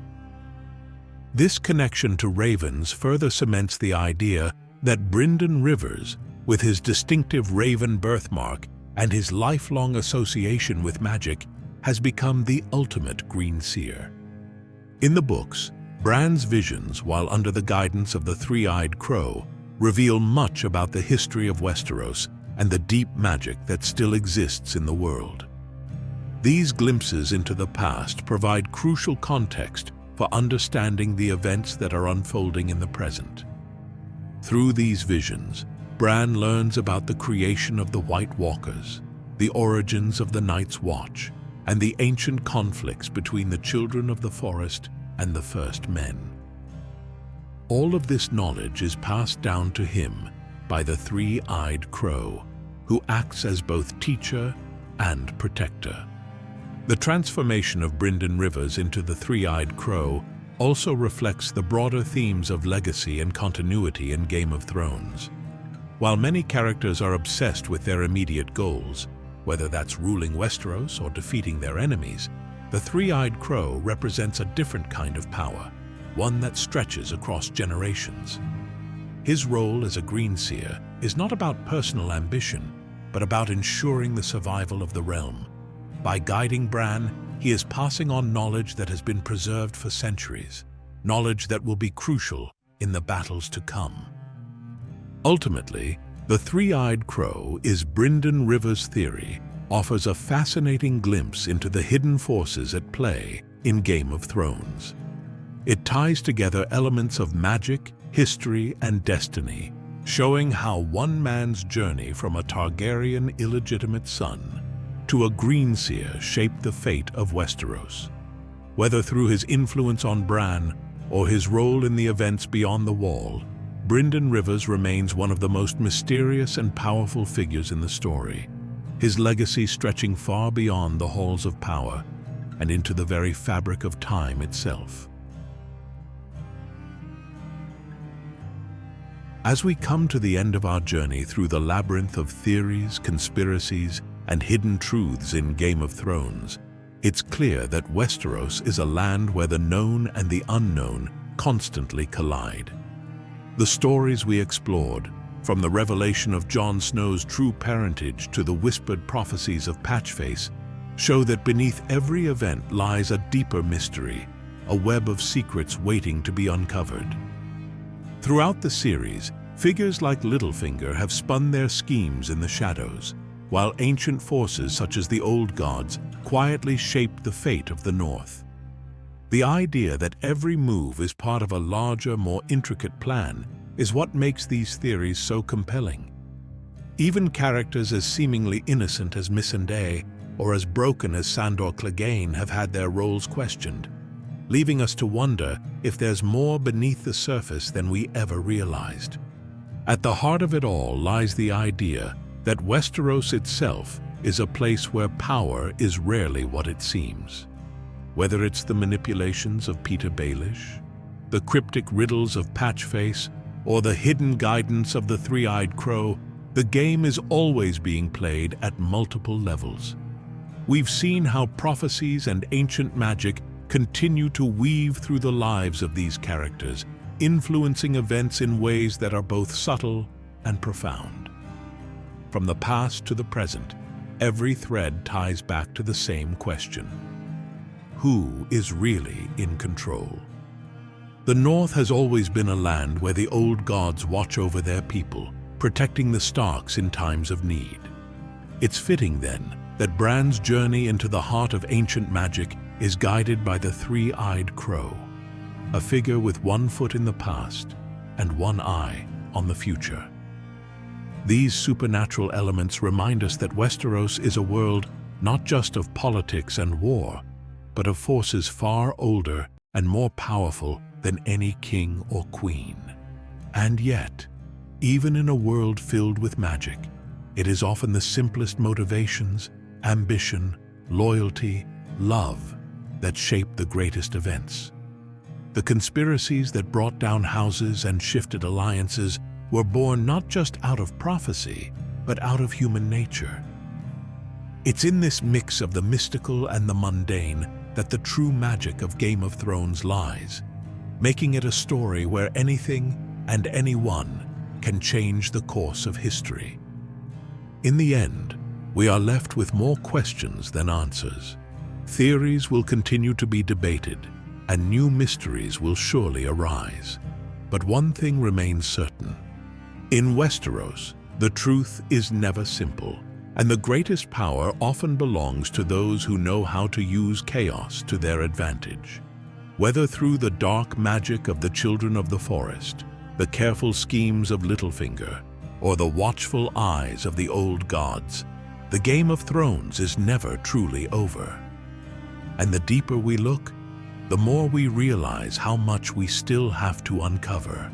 This connection to ravens further cements the idea that Bryndon Rivers, with his distinctive raven birthmark and his lifelong association with magic, has become the ultimate Green Seer. In the books, Bran's visions, while under the guidance of the Three-Eyed Crow, reveal much about the history of Westeros and the deep magic that still exists in the world. These glimpses into the past provide crucial context for understanding the events that are unfolding in the present. Through these visions, Bran learns about the creation of the White Walkers, the origins of the Night's Watch, and the ancient conflicts between the Children of the Forest and the First Men. All of this knowledge is passed down to him by the Three-Eyed Crow, who acts as both teacher and protector. The transformation of Bryndon Rivers into the Three-Eyed Crow also reflects the broader themes of legacy and continuity in Game of Thrones. While many characters are obsessed with their immediate goals, whether that's ruling Westeros or defeating their enemies, the Three-Eyed Crow represents a different kind of power, one that stretches across generations. His role as a Green Seer is not about personal ambition, but about ensuring the survival of the realm. By guiding Bran, he is passing on knowledge that has been preserved for centuries, knowledge that will be crucial in the battles to come. Ultimately, the Three-Eyed Crow is Bryndon Rivers' theory offers a fascinating glimpse into the hidden forces at play in Game of Thrones. It ties together elements of magic, history, and destiny, showing how one man's journey from a Targaryen illegitimate son to a Green Seer shaped the fate of Westeros. Whether through his influence on Bran or his role in the events beyond the Wall, Bryndon Rivers remains one of the most mysterious and powerful figures in the story, his legacy stretching far beyond the halls of power and into the very fabric of time itself. As we come to the end of our journey through the labyrinth of theories, conspiracies, and hidden truths in Game of Thrones, it's clear that Westeros is a land where the known and the unknown constantly collide. The stories we explored, from the revelation of Jon Snow's true parentage to the whispered prophecies of Patchface, show that beneath every event lies a deeper mystery, a web of secrets waiting to be uncovered. Throughout the series, figures like Littlefinger have spun their schemes in the shadows, while ancient forces such as the Old Gods quietly shaped the fate of the North. The idea that every move is part of a larger, more intricate plan is what makes these theories so compelling. Even characters as seemingly innocent as Missandei or as broken as Sandor Clegane have had their roles questioned, leaving us to wonder if there's more beneath the surface than we ever realized. At the heart of it all lies the idea that Westeros itself is a place where power is rarely what it seems. Whether it's the manipulations of Petyr Baelish, the cryptic riddles of Patchface, or the hidden guidance of the Three-Eyed Crow, the game is always being played at multiple levels. we've seen how prophecies and ancient magic continue to weave through the lives of these characters, influencing events in ways that are both subtle and profound. From the past to the present, every thread ties back to the same question: who is really in control? The North has always been a land where the old gods watch over their people, protecting the Starks in times of need. It's fitting, then, that Bran's journey into the heart of ancient magic is guided by the three-eyed crow, a figure with one foot in the past and one eye on the future. These supernatural elements remind us that Westeros is a world not just of politics and war, but of forces far older and more powerful than any king or queen. And yet, even in a world filled with magic, it is often the simplest motivations, ambition, loyalty, love, that shape the greatest events. The conspiracies that brought down houses and shifted alliances were born not just out of prophecy, but out of human nature. It's in this mix of the mystical and the mundane that the true magic of Game of Thrones lies, making it a story where anything and anyone can change the course of history. In the end, we are left with more questions than answers. Theories will continue to be debated, and new mysteries will surely arise. But one thing remains certain. In Westeros, the truth is never simple, and the greatest power often belongs to those who know how to use chaos to their advantage. Whether through the dark magic of the Children of the Forest, the careful schemes of Littlefinger, or the watchful eyes of the old gods, the Game of Thrones is never truly over. And the deeper we look, the more we realize how much we still have to uncover.